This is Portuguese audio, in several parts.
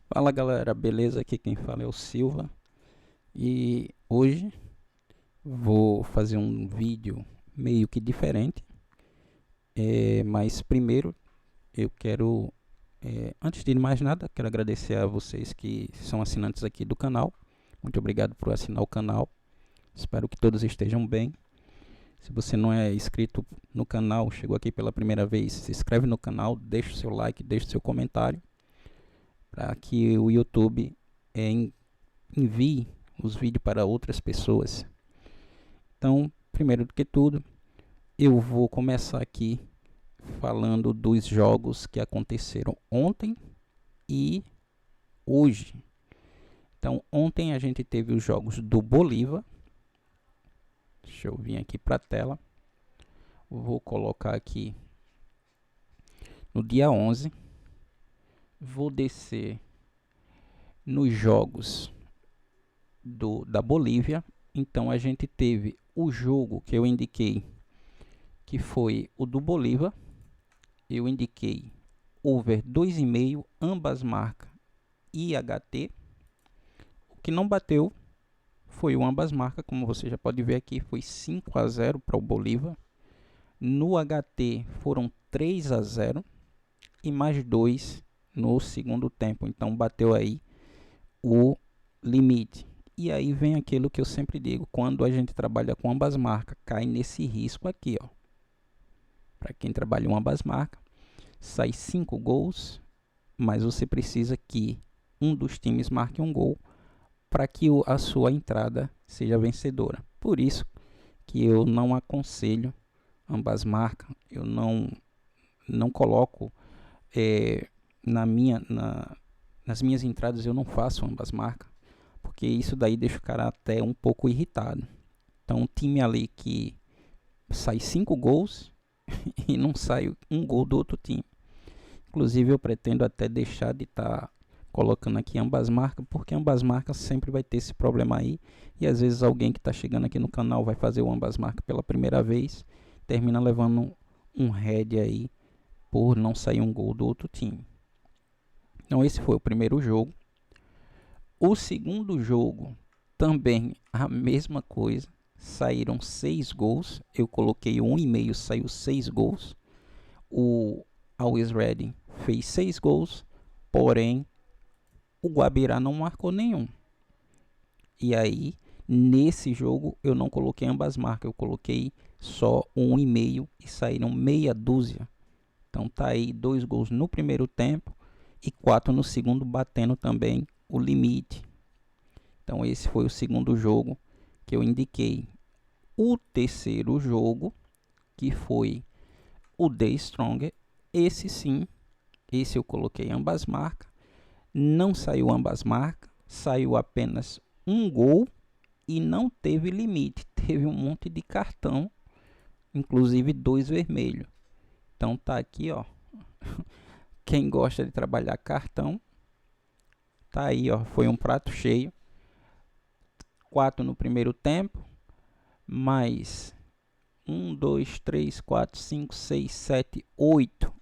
Fala galera, beleza? Aqui quem fala é o Silva e hoje vou fazer um vídeo meio que diferente, mas primeiro eu quero, antes de mais nada, quero agradecer a vocês que são assinantes aqui do canal. Muito obrigado por assinar o canal, espero que todos estejam bem. Se você não é inscrito no canal, chegou aqui pela primeira vez, se inscreve no canal, deixa o seu like, deixa o seu comentário, para que o YouTube envie os vídeos para outras pessoas. Então, primeiro do que tudo, eu vou começar aqui falando dos jogos que aconteceram ontem e hoje. Então, ontem a gente teve os jogos do Bolívar. Deixa eu vir aqui para a tela. Vou colocar aqui no dia 11. Vou descer nos jogos da Bolívia. Então a gente teve o jogo que eu indiquei, que foi o do Bolívar. Eu indiquei over 2,5, ambas marcas IHT. O que não bateu foi o ambas marcas, como você já pode ver aqui, foi 5-0 para o Bolívar. No HT foram 3-0 e mais 2 no segundo tempo. Então bateu aí o limite. E aí vem aquilo que eu sempre digo, quando a gente trabalha com ambas marcas, cai nesse risco aqui, ó. Para quem trabalha com ambas marcas, sai 5 gols, mas você precisa que um dos times marque um gol para que a sua entrada seja vencedora. Por isso que eu não aconselho ambas marcas, eu não coloco nas minhas entradas, eu não faço ambas marcas, porque isso daí deixa o cara até um pouco irritado. Então um time ali que sai 5 gols e não sai um gol do outro time. Inclusive eu pretendo até deixar de estar colocando aqui ambas marcas, porque ambas marcas sempre vai ter esse problema aí, e às vezes alguém que está chegando aqui no canal vai fazer o ambas marcas pela primeira vez, termina levando um head aí por não sair um gol do outro time. Então esse foi o primeiro jogo. O segundo jogo também a mesma coisa, saíram 6 gols, eu coloquei 1,5, saiu 6 gols. O Always Ready fez 6 gols, porém o Guabirá não marcou nenhum. E aí, nesse jogo, eu não coloquei ambas marcas, eu coloquei só 1,5 e saíram meia dúzia. Então tá aí 2 gols no primeiro tempo e 4 no segundo, batendo também o limite. Então esse foi o segundo jogo que eu indiquei. O terceiro jogo, que foi o The Stronger, esse sim, esse eu coloquei ambas marcas. Não saiu ambas marcas, saiu apenas um gol e não teve limite. Teve um monte de cartão, inclusive 2 vermelhos. Então tá aqui, ó. Quem gosta de trabalhar cartão, tá aí, ó. Foi um prato cheio. 4 no primeiro tempo, mais 1, 2, 3, 4, 5, 6, 7, 8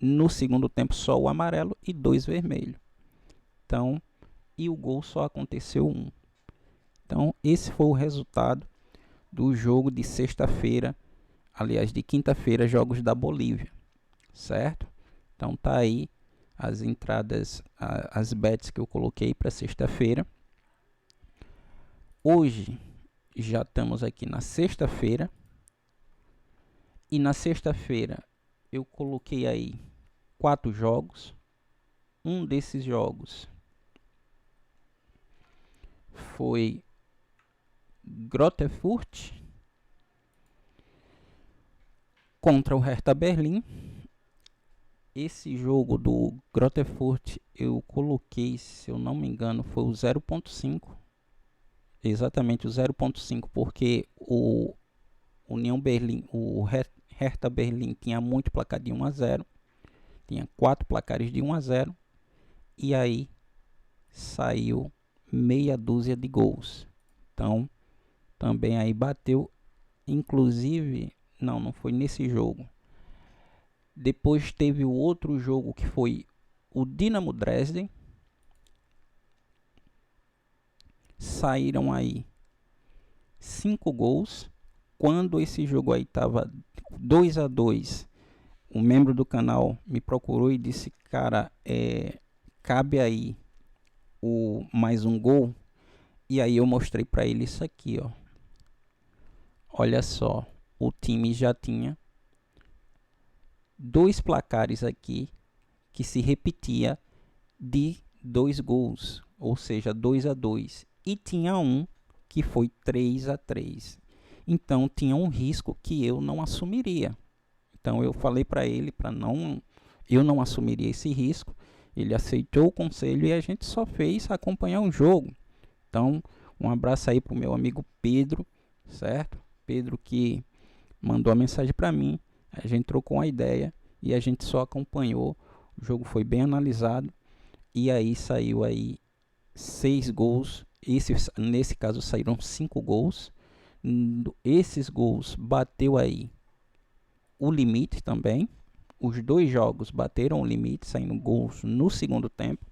no segundo tempo, só o amarelo e 2 vermelhos. Então, e o gol só aconteceu 1. Então esse foi o resultado do jogo de sexta-feira, aliás de quinta-feira, jogos da Bolívia, certo? Então tá aí as entradas, as bets que eu coloquei para sexta-feira. Hoje já estamos aqui na sexta-feira, e na sexta-feira eu coloquei aí 4 jogos. Um desses jogos foi Grotefurt contra o Hertha Berlim. Esse jogo do Grotefurt eu coloquei, se eu não me engano, foi o 0.5. Exatamente o 0.5, porque o União Berlim, o Hertha Berlim tinha muito placar de 1-0, tinha 4 placares de 1-0, e aí saiu meia dúzia de gols. Então também aí bateu, inclusive, não foi nesse jogo. Depois teve o outro jogo que foi o Dinamo Dresden saíram aí 5 gols. Quando esse jogo aí tava 2-2, um membro do canal me procurou e disse, cara, cabe aí o mais um gol. E aí eu mostrei para ele isso aqui, ó. Olha só, o time já tinha dois placares aqui que se repetia de 2 gols, ou seja, 2-2, e tinha um que foi 3-3. Então tinha um risco que eu não assumiria. Então eu falei para ele para eu não assumiria esse risco. Ele aceitou o conselho e a gente só fez acompanhar o jogo. Então, um abraço aí pro meu amigo Pedro, certo? Pedro que mandou a mensagem para mim, a gente trocou uma ideia e a gente só acompanhou. O jogo foi bem analisado e aí saiu aí 6 gols. Nesse caso saíram 5 gols. Esses gols bateu aí o limite também. Os dois jogos bateram o limite, saindo gols no segundo tempo.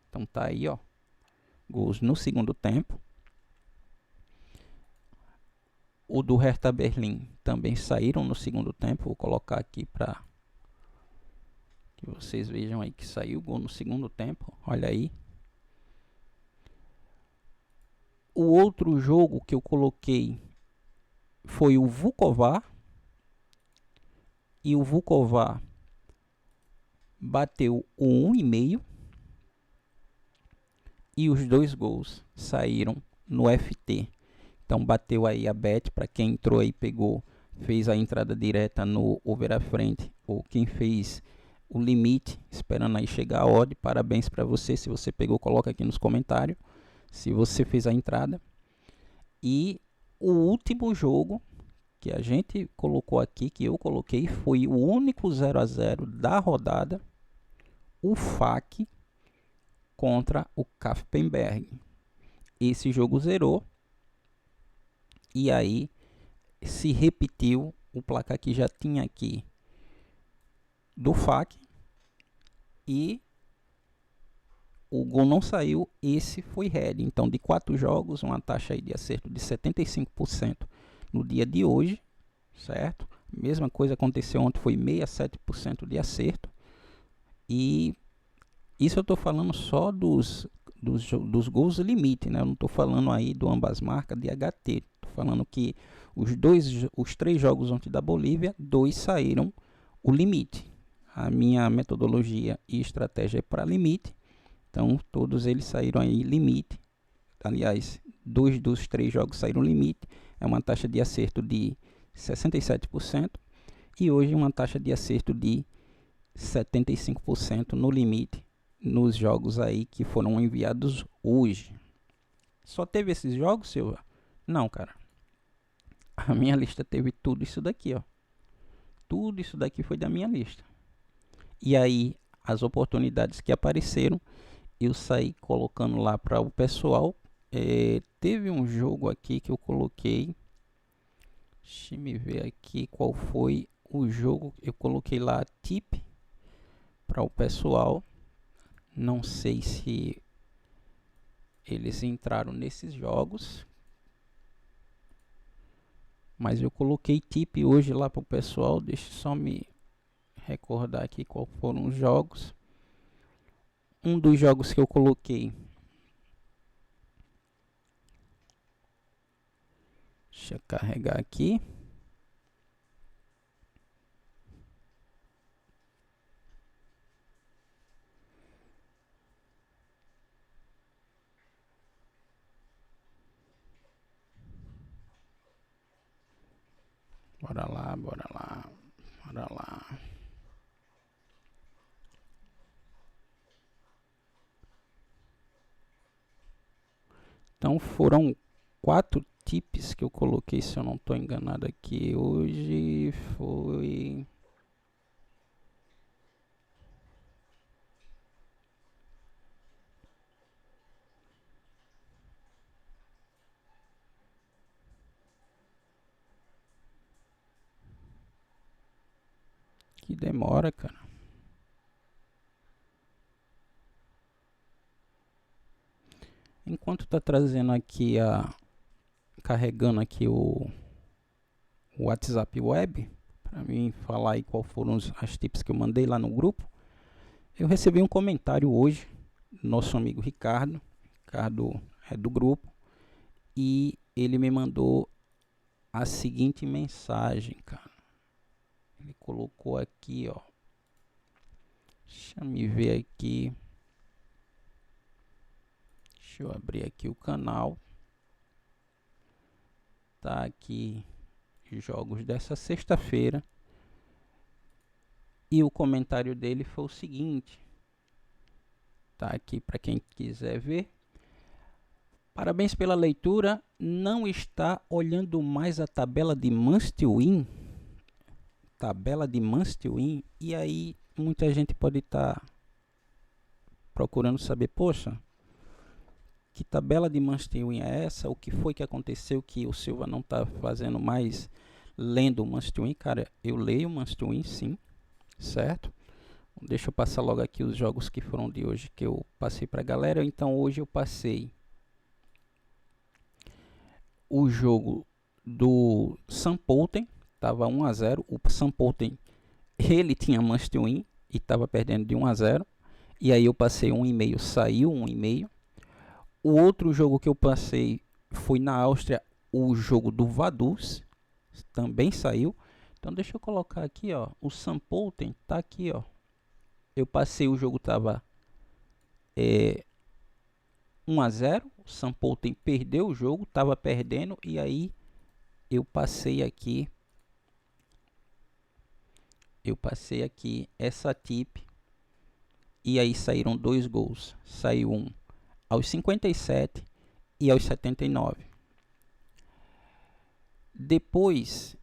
Então tá aí, ó, gols no segundo tempo. O do Hertha Berlim também saíram no segundo tempo. Vou colocar aqui para que vocês vejam aí que saiu gol no segundo tempo. Olha aí. O outro jogo que eu coloquei foi o Vukovar. E o Vukovar bateu o 1,5. E os dois gols saíram no FT. Então bateu aí a bet, para quem entrou aí, pegou, fez a entrada direta no over à frente, ou quem fez o limite, esperando aí chegar a odd, parabéns para você. Se você pegou, coloca aqui nos comentários se você fez a entrada. E o último jogo que a gente colocou aqui, que eu coloquei, foi o único 0-0 da rodada, o FAC contra o Kapfenberg. Esse jogo zerou. E aí se repetiu o placar que já tinha aqui do FAC. E o gol não saiu, esse foi red. Então de 4 jogos, uma taxa aí de acerto de 75% no dia de hoje, certo? Mesma coisa aconteceu ontem, foi 67% de acerto. E isso eu estou falando só dos gols limite, né? Eu não estou falando aí do ambas marcas de HT. Estou falando que os 3 jogos ontem da Bolívia, 2 saíram o limite. A minha metodologia e estratégia é para limite. Então todos eles saíram aí limite. Aliás, 2 dos 3 jogos saíram limite. É uma taxa de acerto de 67%. E hoje uma taxa de acerto de 75% no limite, nos jogos aí que foram enviados hoje. Só teve esses jogos, Silva? Não, cara. A minha lista teve tudo isso daqui, ó. Tudo isso daqui foi da minha lista. E aí, as oportunidades que apareceram, eu saí colocando lá para o pessoal. Teve um jogo aqui que eu coloquei. Deixa eu me ver aqui qual foi o jogo. Eu coloquei lá tip para o pessoal. Não sei se eles entraram nesses jogos, mas eu coloquei tip hoje lá para o pessoal. Deixa eu só me recordar aqui qual foram os jogos. Um dos jogos que eu coloquei, deixa eu carregar aqui. Bora lá, bora lá, bora lá. Então foram 4 tips que eu coloquei, se eu não estou enganado aqui. Hoje foi... Que demora, cara. Enquanto tá trazendo aqui carregando aqui o WhatsApp Web, para mim falar aí qual foram as tips que eu mandei lá no grupo, eu recebi um comentário hoje do nosso amigo Ricardo. Ricardo é do grupo e ele me mandou a seguinte mensagem, cara. Ele colocou aqui, ó. Deixa eu ver aqui. Deixa eu abrir aqui o canal. Tá aqui jogos dessa sexta-feira. E o comentário dele foi o seguinte. Tá aqui para quem quiser ver. Parabéns pela leitura. Não está olhando mais a tabela de Must Win? Tabela de Must Win. E aí muita gente pode estar procurando saber, poxa, que tabela de Must Win é essa? O que foi que aconteceu que o Silva não está fazendo mais lendo o Must Win? Cara, eu leio o Must Win sim, certo? Deixa eu passar logo aqui os jogos que foram de hoje que eu passei para a galera. Então hoje eu passei o jogo do Sampolten, estava 1 a 0. O Sampolten, ele tinha Must Win e estava perdendo de 1 a 0. E aí eu passei 1,5, saiu 1,5. O outro jogo que eu passei foi na Áustria, o jogo do Vaduz, também saiu. Então deixa eu colocar aqui, ó, o Sampolten tá aqui, ó. Eu passei, o jogo tava 1 a 0, o Sampolten perdeu o jogo, tava perdendo e aí eu passei aqui essa tip e aí saíram 2 gols. Saiu um aos 57 e aos 79. Depois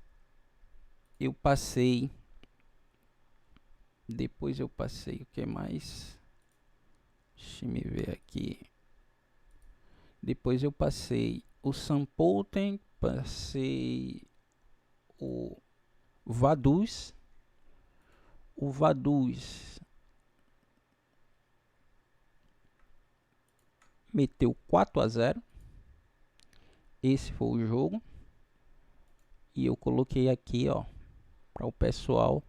eu passei o que mais? Deixa eu me ver aqui. Depois eu passei o Sampolten, passei o Vaduz. O Vaduz meteu 4 a 0. Esse foi o jogo. E eu coloquei aqui, ó, para o pessoal,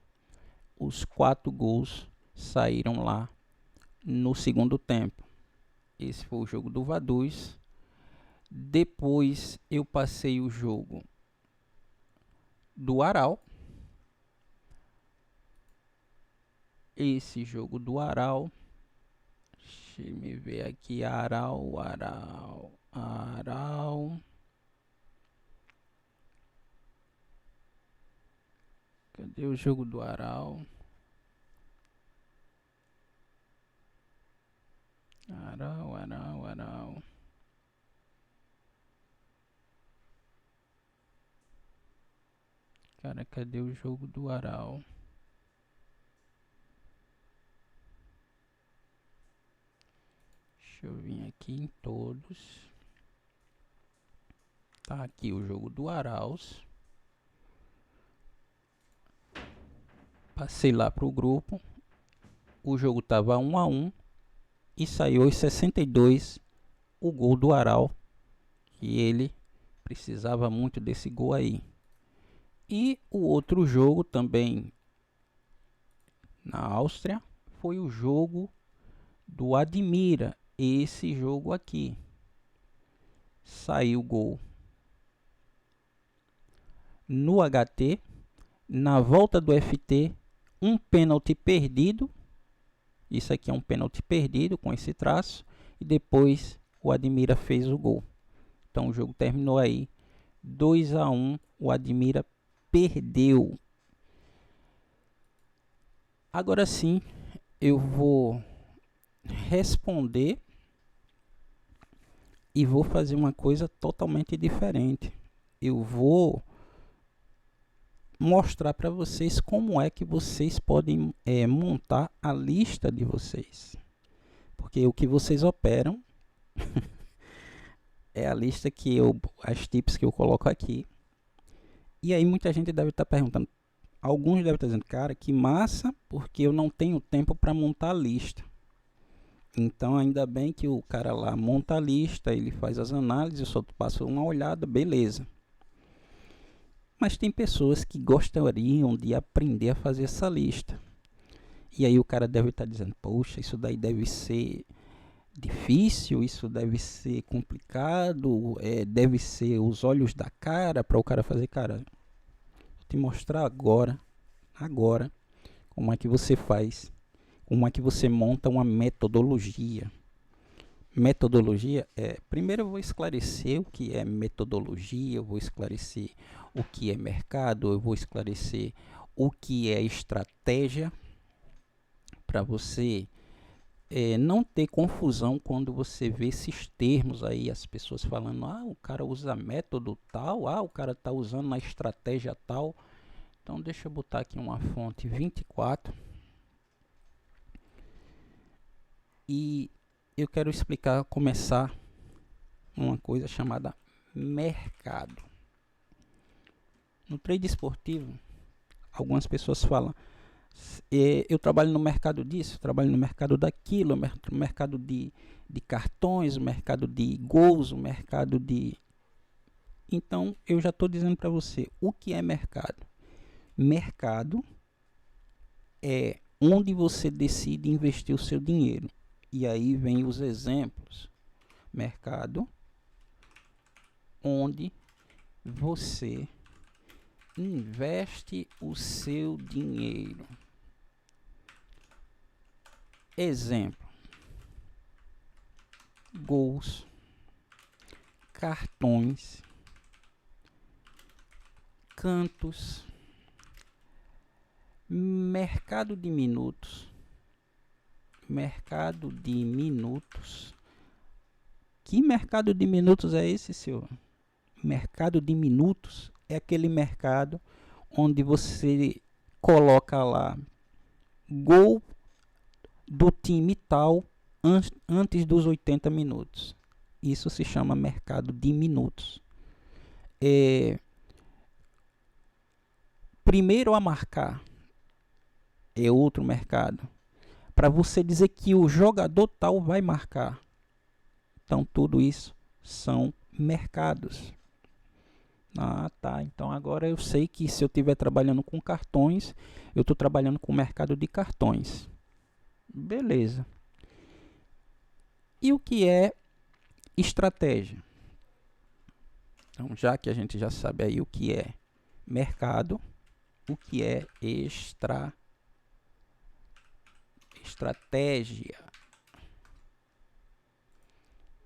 os 4 gols saíram lá no segundo tempo. Esse foi o jogo do Vaduz. Depois eu passei o jogo do Aral. Esse jogo do Aral. Deixa eu me ver aqui. Aral. Cadê o jogo do Aral? Aral. Cara, cadê o jogo do Aral? Deixa eu vir aqui em todos. Tá aqui o jogo do Araus. Passei lá pro grupo. O jogo tava 1 a 1 e saiu aos 62 o gol do Aral. E ele precisava muito desse gol aí. E o outro jogo também na Áustria foi o jogo do Admira. Esse jogo aqui. Saiu o gol no HT. Na volta do FT, um pênalti perdido. Isso aqui é um pênalti perdido com esse traço. E depois o Admira fez o gol. Então o jogo terminou aí 2 a 1. O Admira perdeu. Agora sim, eu vou responder e vou fazer uma coisa totalmente diferente. Eu vou mostrar para vocês como é que vocês podem montar a lista de vocês. Porque o que vocês operam é a lista que as tips que eu coloco aqui. E aí muita gente deve estar perguntando, alguns devem estar dizendo, cara, que massa, porque eu não tenho tempo para montar a lista. Então, ainda bem que o cara lá monta a lista, ele faz as análises, eu só passo uma olhada, beleza. Mas tem pessoas que gostariam de aprender a fazer essa lista. E aí o cara deve estar dizendo, poxa, isso daí deve ser difícil, isso deve ser complicado, deve ser os olhos da cara para o cara fazer. Cara, vou te mostrar agora, como é que você faz, como é que você monta uma metodologia. Metodologia primeiro eu vou esclarecer o que é metodologia, eu vou esclarecer o que é mercado, eu vou esclarecer o que é estratégia, para você não ter confusão quando você vê esses termos aí, as pessoas falando, o cara usa método tal, o cara está usando na estratégia tal. Então deixa eu botar aqui uma fonte 24 e eu quero começar uma coisa chamada mercado. No trade esportivo, algumas pessoas falam, eu trabalho no mercado disso, trabalho no mercado daquilo, no mercado de cartões, no mercado de gols, no mercado de... Então, eu já estou dizendo para você, o que é mercado? Mercado é onde você decide investir o seu dinheiro. E aí vem os exemplos. Mercado, onde você investe o seu dinheiro. Exemplo: gols, cartões, cantos, mercado de minutos. Mercado de minutos. Que mercado de minutos é esse, senhor? Mercado de minutos é aquele mercado onde você coloca lá gol do time tal antes dos 80 minutos. Isso se chama mercado de minutos. Primeiro a marcar é outro mercado. Para você dizer que o jogador tal vai marcar. Então, tudo isso são mercados. Tá. Então, agora eu sei que se eu estiver trabalhando com cartões, eu estou trabalhando com o mercado de cartões. Beleza. E o que é estratégia? Então, já que a gente já sabe aí o que é mercado, o que é estratégia?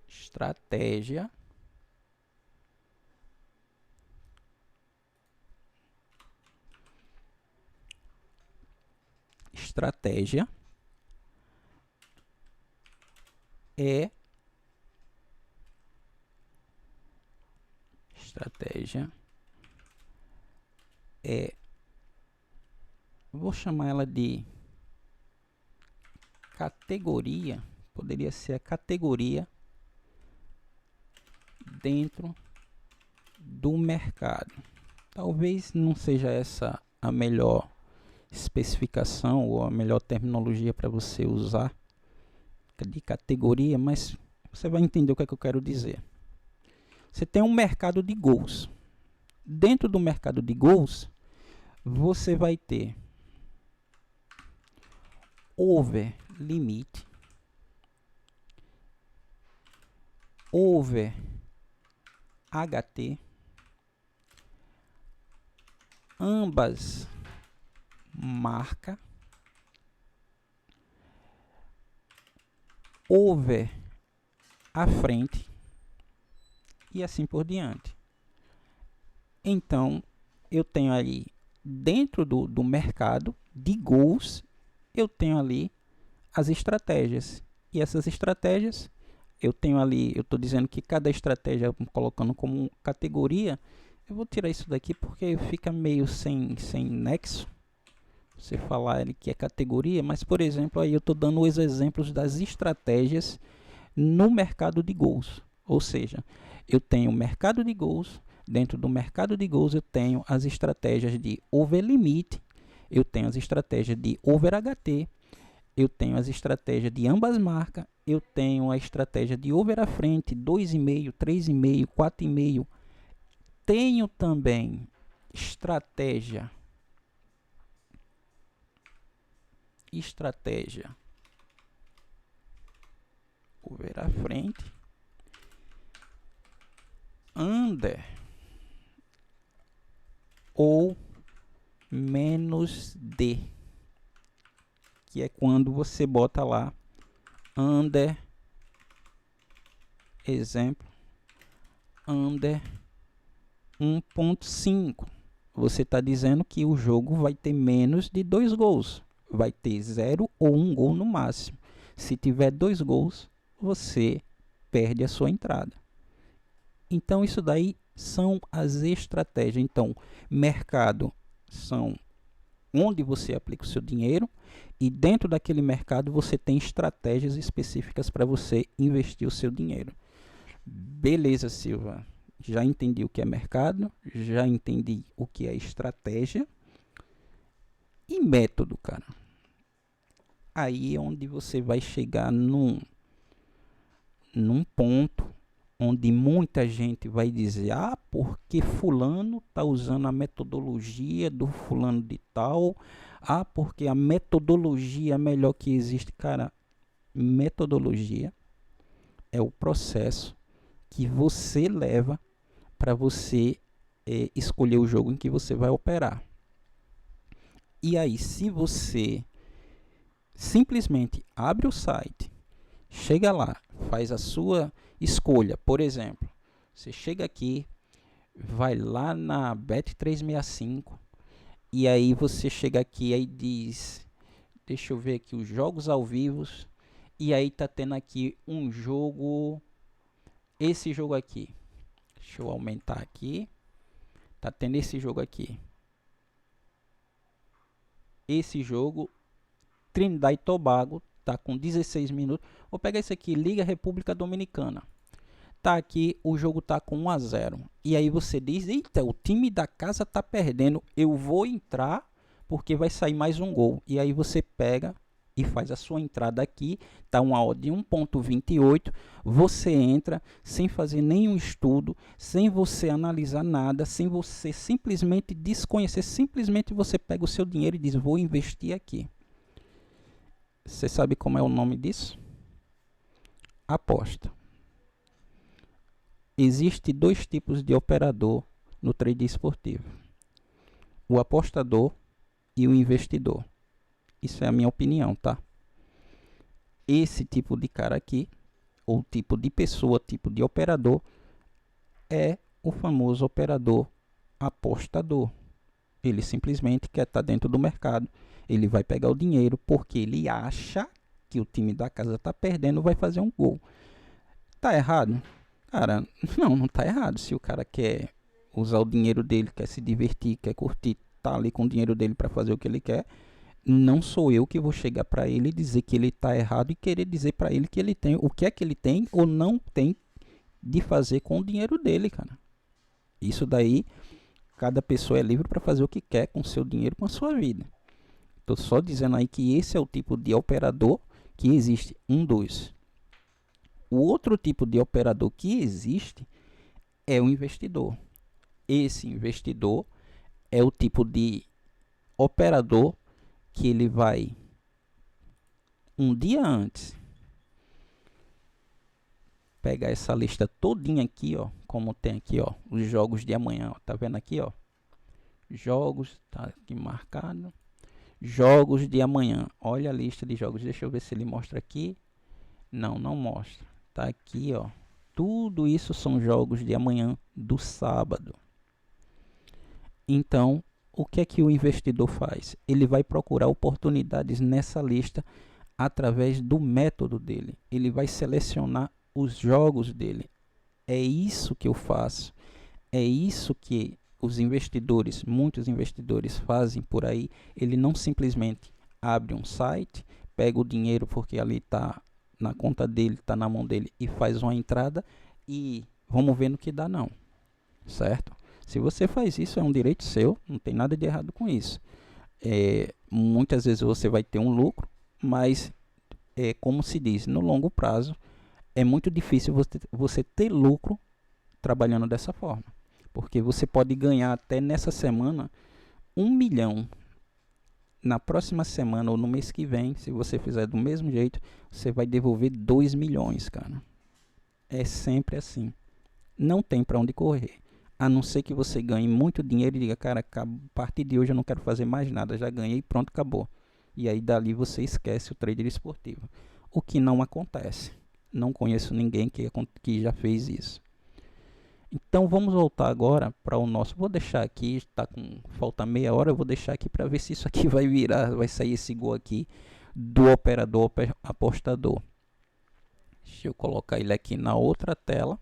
Estratégia vou chamar ela de categoria, poderia ser a categoria dentro do mercado. Talvez não seja essa a melhor especificação ou a melhor terminologia para você usar de categoria, mas você vai entender o que é que eu quero dizer. Você tem um mercado de gols. Dentro do mercado de gols, você vai ter over limite, over HT, ambas marca, over à frente e assim por diante. Então, eu tenho ali dentro do mercado de gols, eu tenho ali as estratégias. E essas estratégias, eu tenho ali, eu estou dizendo que cada estratégia, colocando como categoria, eu vou tirar isso daqui porque fica meio sem nexo. Você falar ele que é categoria, mas por exemplo, aí eu estou dando os exemplos das estratégias no mercado de gols. Ou seja, eu tenho o mercado de gols, dentro do mercado de gols eu tenho as estratégias de over limite, eu tenho as estratégias de over HT, eu tenho as estratégias de ambas marcas, eu tenho a estratégia de over à frente, 2,5, 3,5, 4,5. Tenho também estratégia over à frente, under ou menos D, que é quando você bota lá under, exemplo, under 1.5. Você está dizendo que o jogo vai ter menos de 2 gols. Vai ter 0 ou 1 gol no máximo. Se tiver 2 gols, você perde a sua entrada. Então, isso daí são as estratégias. Então, mercado são onde você aplica o seu dinheiro, e dentro daquele mercado você tem estratégias específicas para você investir o seu dinheiro. Beleza, Silva. Já entendi o que é mercado, já entendi o que é estratégia e método, cara. Aí é onde você vai chegar num ponto onde muita gente vai dizer, porque fulano está usando a metodologia do fulano de tal, porque a metodologia é a melhor que existe. Cara, metodologia é o processo que você leva para você escolher o jogo em que você vai operar. E aí, se você simplesmente abre o site, chega lá, faz a sua escolha, por exemplo, você chega aqui, vai lá na Bet365 e aí você chega aqui e diz, deixa eu ver aqui os jogos ao vivo, e aí tá tendo aqui um jogo, esse jogo aqui, deixa eu aumentar aqui, tá tendo esse jogo aqui, esse jogo Trinidad e Tobago, tá com 16 minutos. Vou pegar esse aqui, Liga República Dominicana. Tá aqui, o jogo tá com 1-0. E aí você diz, eita, o time da casa tá perdendo, eu vou entrar porque vai sair mais um gol. E aí você pega e faz a sua entrada aqui, tá uma odd de 1.28, você entra sem fazer nenhum estudo, sem você analisar nada, sem você simplesmente desconhecer, simplesmente você pega o seu dinheiro e diz, vou investir aqui. Você sabe como é o nome disso? Aposta. Existem 2 tipos de operador no trade esportivo. O apostador e o investidor. Isso é a minha opinião, tá? Esse tipo de cara aqui, ou tipo de pessoa, tipo de operador, é o famoso operador apostador. Ele simplesmente quer estar dentro do mercado. Ele vai pegar o dinheiro porque ele acha que o time da casa está perdendo, vai fazer um gol. Tá errado? Cara, não tá errado. Se o cara quer usar o dinheiro dele, quer se divertir, quer curtir, tá ali com o dinheiro dele para fazer o que ele quer, não sou eu que vou chegar para ele e dizer que ele tá errado e querer dizer para ele que ele tem o que é que ele tem ou não tem de fazer com o dinheiro dele, cara. Isso daí, cada pessoa é livre para fazer o que quer com o seu dinheiro, com a sua vida. Tô só dizendo aí que esse é o tipo de operador que existe. 2. O outro tipo de operador que existe é o investidor. Esse investidor é o tipo de operador que ele vai um dia antes pegar essa lista todinha aqui, ó, como tem aqui, ó, os jogos de amanhã, ó, tá vendo aqui, ó, jogos, tá aqui marcado, jogos de amanhã, olha a lista de jogos, deixa eu ver se ele mostra aqui, não mostra, tá aqui, ó, tudo isso são jogos de amanhã do sábado. Então, o que é que o investidor faz? Ele vai procurar oportunidades nessa lista através do método dele. Ele vai selecionar os jogos dele. É isso que eu faço. É isso que os investidores, muitos investidores fazem por aí. Ele não simplesmente abre um site, pega o dinheiro porque ali está na conta dele, está na mão dele e faz uma entrada e vamos ver no que dá, não. Certo? Se você faz isso, é um direito seu, não tem nada de errado com isso. Muitas vezes você vai ter um lucro, mas é como se diz, no longo prazo, é muito difícil você ter lucro trabalhando dessa forma. Porque você pode ganhar até nessa semana 1 milhão. Na próxima semana ou no mês que vem, se você fizer do mesmo jeito, você vai devolver 2 milhões, cara. É sempre assim. Não tem para onde correr. A não ser que você ganhe muito dinheiro e diga, cara, a partir de hoje eu não quero fazer mais nada, já ganhei, pronto, acabou. E aí dali você esquece o trader esportivo. O que não acontece. Não conheço ninguém que já fez isso. Então vamos voltar agora para o nosso. Vou deixar aqui, está com falta meia hora. Eu vou deixar aqui para ver se isso aqui vai virar, vai sair esse gol aqui do operador apostador. Deixa eu colocar ele aqui na outra tela.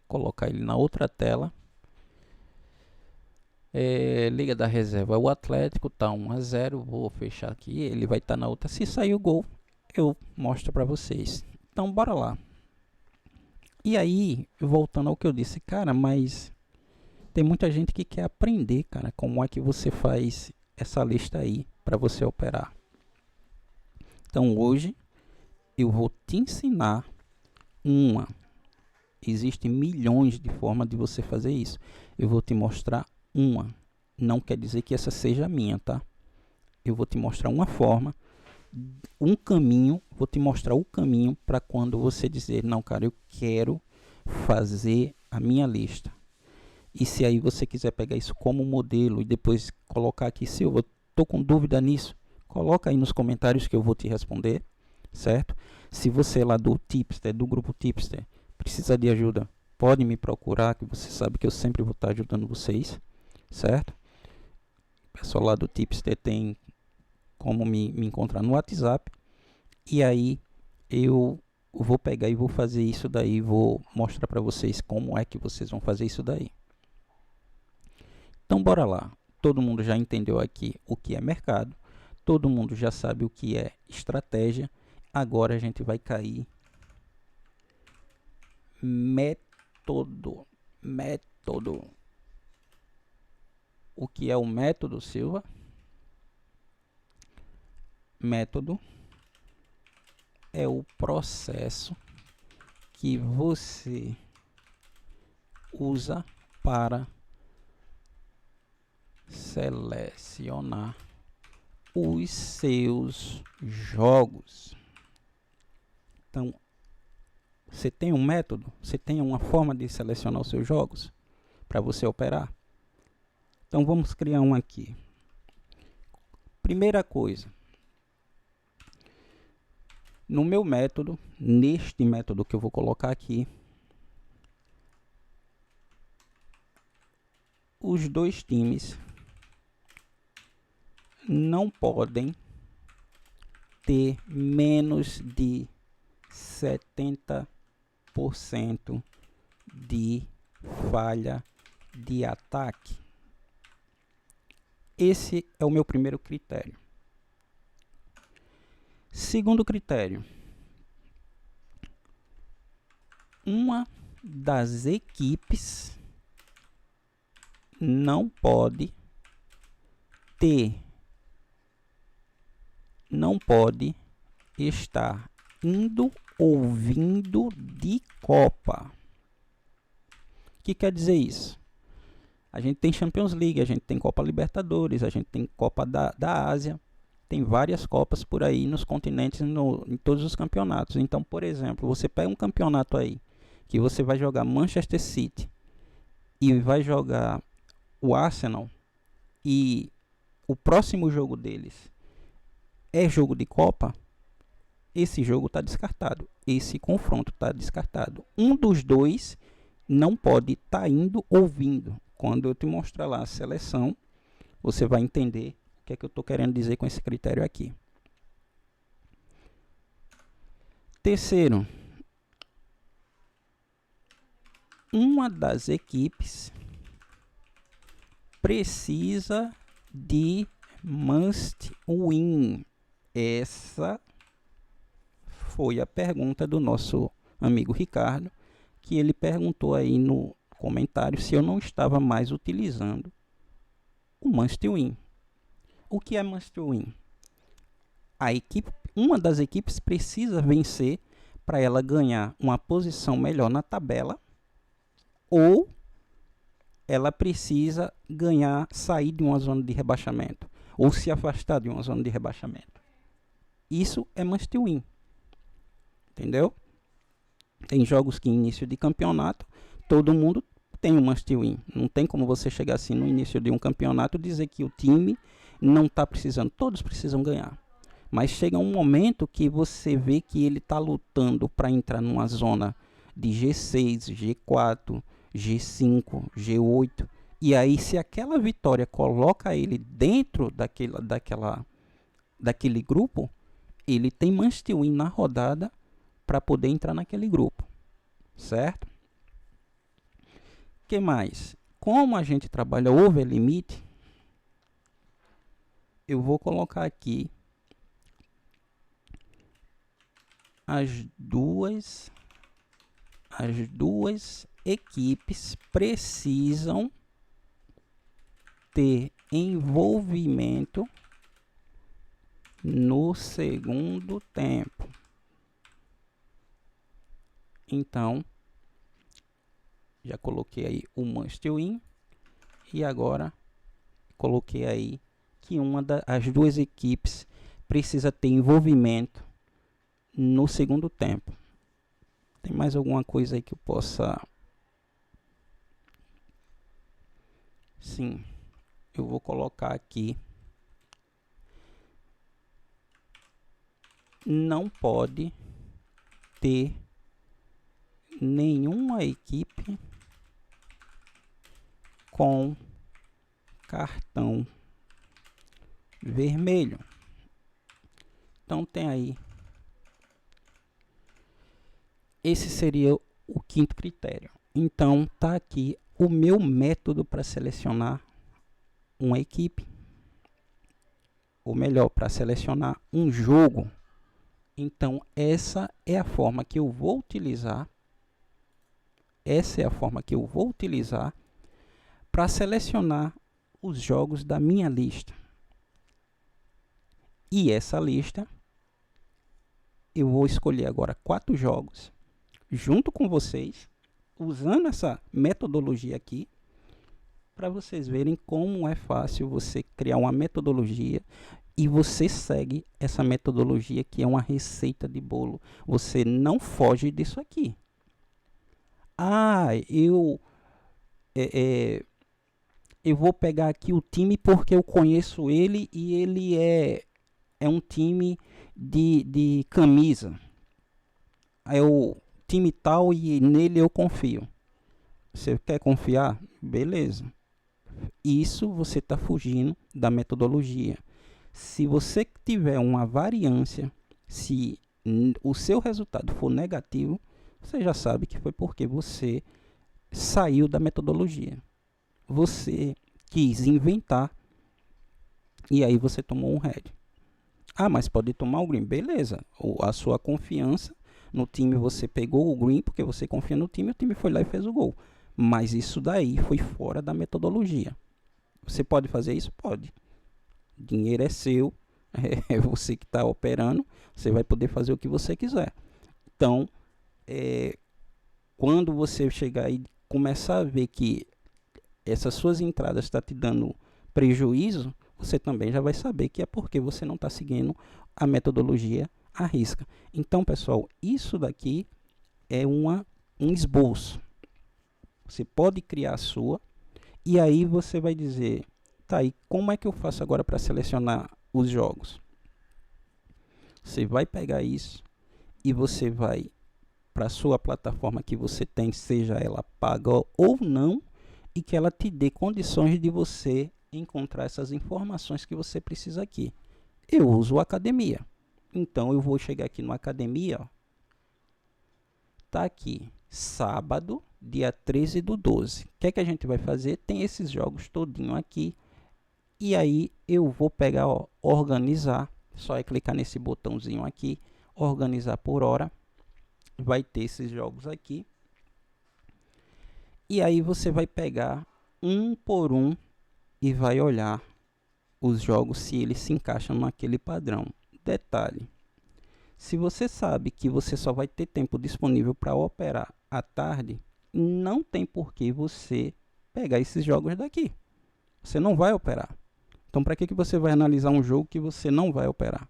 Colocar ele na outra tela. Liga da reserva. O Atlético tá 1-0. Vou fechar aqui. Ele vai estar na outra. Se sair o gol, eu mostro para vocês. Então bora lá. E aí, voltando ao que eu disse, cara, mas tem muita gente que quer aprender, cara, como é que você faz essa lista aí para você operar. Então hoje eu vou te ensinar uma. Existem milhões de formas de você fazer isso. Eu vou te mostrar uma. Não quer dizer que essa seja a minha, tá? Eu vou te mostrar uma forma, um caminho, vou te mostrar o caminho para quando você dizer, não, cara, eu quero fazer a minha lista. E se aí você quiser pegar isso como modelo e depois colocar aqui, Silva, eu tô com dúvida nisso, coloca aí nos comentários que eu vou te responder, certo? Se você é lá do Tipster, do grupo Tipster, precisa de ajuda, pode me procurar, que você sabe que eu sempre vou estar ajudando vocês, certo? O pessoal lá do Tipster tem como me encontrar no WhatsApp. E aí eu vou pegar e vou fazer isso daí, vou mostrar para vocês como é que vocês vão fazer isso daí. Então bora lá. Todo mundo já entendeu aqui o que é mercado, todo mundo já sabe o que é estratégia. Agora a gente vai cair método. O que é o método, Silva? Método é o processo que você usa para selecionar os seus jogos. Então, você tem um método, você tem uma forma de selecionar os seus jogos para você operar. Então, vamos criar um aqui. Primeira coisa, no meu método, neste método que eu vou colocar aqui, os dois times não podem ter menos de 70% de falha de ataque. Esse é o meu primeiro critério. Segundo critério, uma das equipes não pode estar indo ou vindo de Copa. O que quer dizer isso? A gente tem Champions League, a gente tem Copa Libertadores, a gente tem Copa da Ásia, tem várias Copas por aí nos continentes, em todos os campeonatos. Então, por exemplo, você pega um campeonato aí, que você vai jogar Manchester City e vai jogar o Arsenal, e o próximo jogo deles é jogo de Copa, esse jogo está descartado, esse confronto está descartado. Um dos dois não pode estar indo ou vindo. Quando eu te mostrar lá a seleção, você vai entender o que é que eu estou querendo dizer com esse critério aqui. Terceiro, uma das equipes precisa de must win. Essa foi a pergunta do nosso amigo Ricardo, que ele perguntou aí no comentário se eu não estava mais utilizando o must win. O que é must win? uma das equipes precisa vencer para ela ganhar uma posição melhor na tabela, ou ela precisa sair de uma zona de rebaixamento, ou se afastar de uma zona de rebaixamento. Isso é must win. Entendeu? Tem jogos que início de campeonato, todo mundo tem um must win. Não tem como você chegar assim no início de um campeonato e dizer que o time não está precisando. Todos precisam ganhar. Mas chega um momento que você vê que ele está lutando para entrar numa zona de G6, G4, G5, G8. E aí, se aquela vitória coloca ele dentro daquele grupo, ele tem must win na rodada para poder entrar naquele grupo. Certo? O que mais? Como a gente trabalha over limite, eu vou colocar aqui as duas equipes precisam ter envolvimento no segundo tempo. Então, já coloquei aí o must win e agora coloquei aí que as duas equipes precisa ter envolvimento no segundo tempo. Tem mais alguma coisa aí que eu possa... Sim, eu vou colocar aqui. Não pode ter nenhuma equipe com cartão vermelho. Então tem aí. Esse seria o quinto critério. Então tá aqui o meu método para selecionar uma equipe, ou melhor, para selecionar um jogo. Então essa é a forma que eu vou utilizar. Essa é a forma que eu vou utilizar para selecionar os jogos da minha lista. E essa lista, eu vou escolher agora 4 jogos, junto com vocês, usando essa metodologia aqui, para vocês verem como é fácil você criar uma metodologia e você segue essa metodologia, que é uma receita de bolo. Você não foge disso aqui. Eu vou pegar aqui o time porque eu conheço ele e ele é um time de camisa. É o time tal e nele eu confio. Você quer confiar? Beleza. Isso você está fugindo da metodologia. Se você tiver uma variância, se o seu resultado for negativo, você já sabe que foi porque você saiu da metodologia. Você quis inventar e aí você tomou um red. Ah, mas pode tomar o green. Beleza. A sua confiança no time, você pegou o green porque você confia no time, o time foi lá e fez o gol. Mas isso daí foi fora da metodologia. Você pode fazer isso? Pode. O dinheiro é seu, é você que está operando, você vai poder fazer o que você quiser. Então, quando você chegar e começar a ver que essas suas entradas estão te dando prejuízo, você também já vai saber que é porque você não está seguindo a metodologia à risca. Então, pessoal, isso daqui é um esboço. Você pode criar a sua e aí você vai dizer, tá aí, como é que eu faço agora para selecionar os jogos? Você vai pegar isso e você vai para a sua plataforma que você tem, seja ela paga ou não, e que ela te dê condições de você encontrar essas informações que você precisa aqui. Eu uso a academia. Então eu vou chegar aqui no academia, ó. Tá aqui, sábado, dia 13/12. O que é que a gente vai fazer? Tem esses jogos todinho aqui. E aí eu vou pegar, ó, organizar. Só é clicar nesse botãozinho aqui, organizar por hora. Vai ter esses jogos aqui. E aí você vai pegar um por um e vai olhar os jogos se eles se encaixam naquele padrão. detalhe. Se você sabe que você só vai ter tempo disponível para operar à tarde, não tem por que você pegar esses jogos daqui. Você não vai operar. Então, para que você vai analisar um jogo que você não vai operar?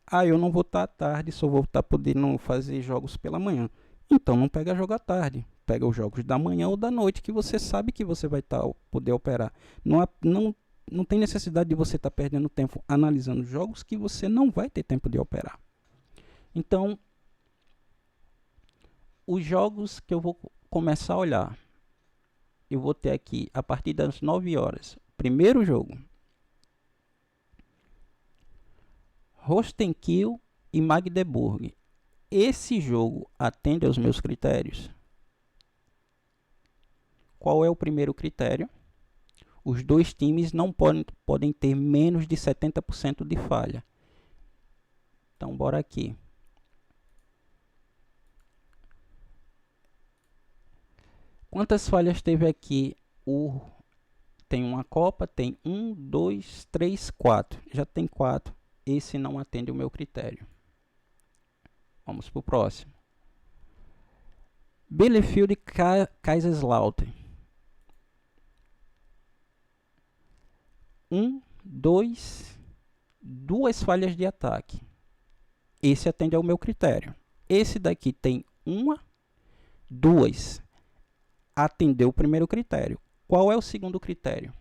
Ah, eu não vou estar à tarde, só vou estar podendo fazer jogos pela manhã. Então, não pega jogo à tarde. Pega os jogos da manhã ou da noite, que você sabe que você vai poder operar. Não tem necessidade de você estar perdendo tempo analisando jogos que você não vai ter tempo de operar. Então, os jogos que eu vou começar a olhar, eu vou ter aqui, a partir das 9 horas, primeiro jogo, Rostenkiel e Magdeburg. Esse jogo atende aos meus critérios? Qual é o primeiro critério? Os dois times não podem ter menos de 70% de falha. Então, bora aqui. Quantas falhas teve aqui? Tem uma Copa, tem 1, 2, 3, 4. Já tem 4. Esse não atende o meu critério. Vamos para o próximo. Bielefeld e Kaiserslautern. 1, 2, 2 falhas de ataque. Esse atende ao meu critério. Esse daqui tem 1, 2. Atendeu o primeiro critério. Qual é o segundo critério?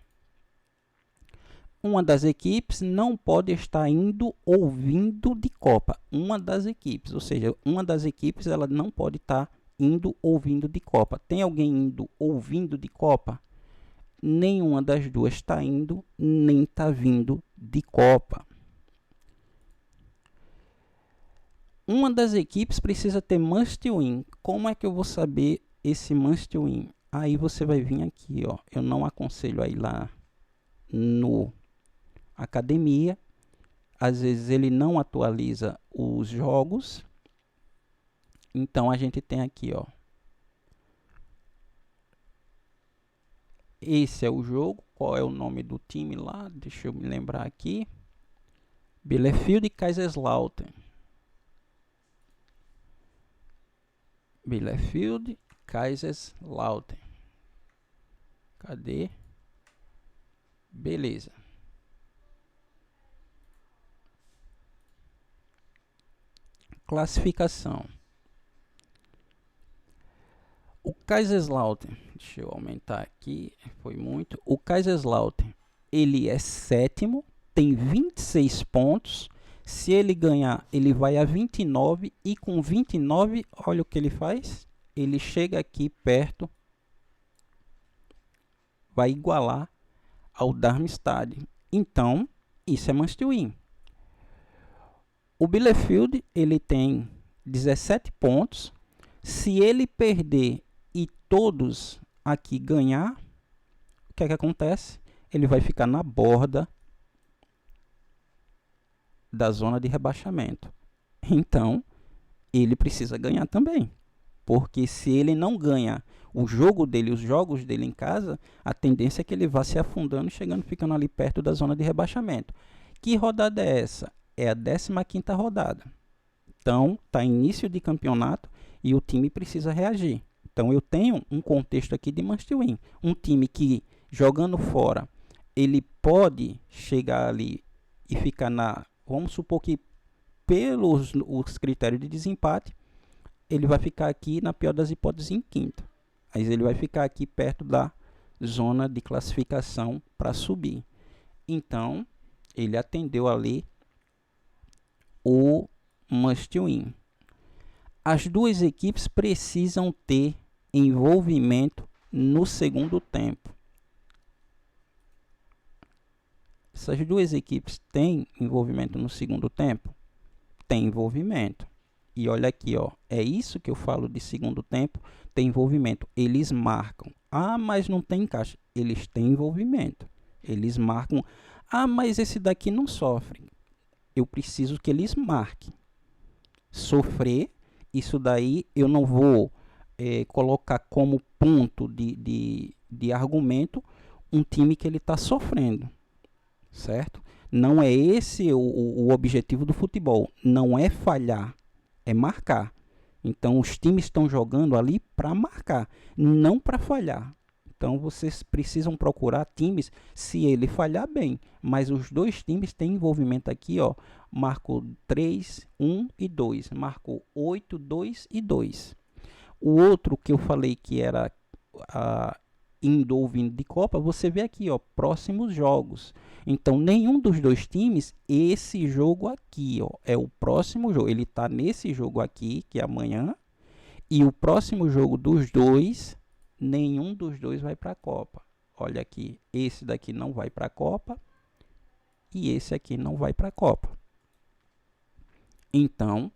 Uma das equipes não pode estar indo ou vindo de Copa. Uma das equipes, ou seja, uma das equipes ela não pode estar indo ou vindo de Copa. Tem alguém indo ou vindo de Copa? Nenhuma das duas está indo, nem está vindo de Copa. Uma das equipes precisa ter must win. Como é que eu vou saber esse must win? Aí você vai vir aqui, ó. Eu não aconselho a ir lá no academia. Às vezes ele não atualiza os jogos. Então a gente tem aqui, ó. Esse é o jogo. Qual é o nome do time lá? Deixa eu me lembrar aqui. Bielefeld e Kaiserslautern. Bielefeld, Kaiserslautern. Cadê? Beleza. Classificação. O Kaiserslautern, deixa eu aumentar aqui, foi muito. O Kaiserslautern, ele é sétimo, tem 26 pontos. Se ele ganhar, ele vai a 29 e com 29, olha o que ele faz. Ele chega aqui perto, vai igualar ao Darmstadt. Então, isso é must win. O Bielefeld, ele tem 17 pontos. Se ele perder e todos aqui ganhar, o que é que acontece? Ele vai ficar na borda da zona de rebaixamento. Então, ele precisa ganhar também. Porque se ele não ganha o jogo dele, os jogos dele em casa, a tendência é que ele vá se afundando, ficando ali perto da zona de rebaixamento. Que rodada é essa? É a 15ª rodada. Então, está início de campeonato e o time precisa reagir. Então, eu tenho um contexto aqui de must win. Um time que, jogando fora, ele pode chegar ali e ficar na... Vamos supor que, pelos os critérios de desempate, ele vai ficar aqui, na pior das hipóteses, em quinto. Mas ele vai ficar aqui perto da zona de classificação para subir. Então, ele atendeu ali o must win. As duas equipes precisam ter envolvimento no segundo tempo. Essas duas equipes têm envolvimento no segundo tempo? Tem envolvimento. E olha aqui, ó, é isso que eu falo de segundo tempo, tem envolvimento. Eles marcam. Ah, mas não tem encaixe. Eles têm envolvimento. Eles marcam. Ah, mas esse daqui não sofre. Eu preciso que eles marquem. Sofrer, isso daí eu não vou colocar como ponto de argumento um time que ele está sofrendo, certo? Não é esse o objetivo do futebol. Não é falhar, é marcar. Então, os times estão jogando ali para marcar, não para falhar. Então, vocês precisam procurar times, se ele falhar, bem. Mas os dois times têm envolvimento aqui, ó. Marcou 3, 1 e 2. Marcou 8, 2 e 2. O outro que eu falei que era indo ou vindo de Copa, você vê aqui, ó, próximos jogos. Então, nenhum dos dois times, esse jogo aqui, ó, é o próximo jogo. Ele está nesse jogo aqui, que é amanhã, e o próximo jogo dos dois, nenhum dos dois vai para a Copa. Olha aqui, esse daqui não vai para a Copa e esse aqui não vai para a Copa. Então,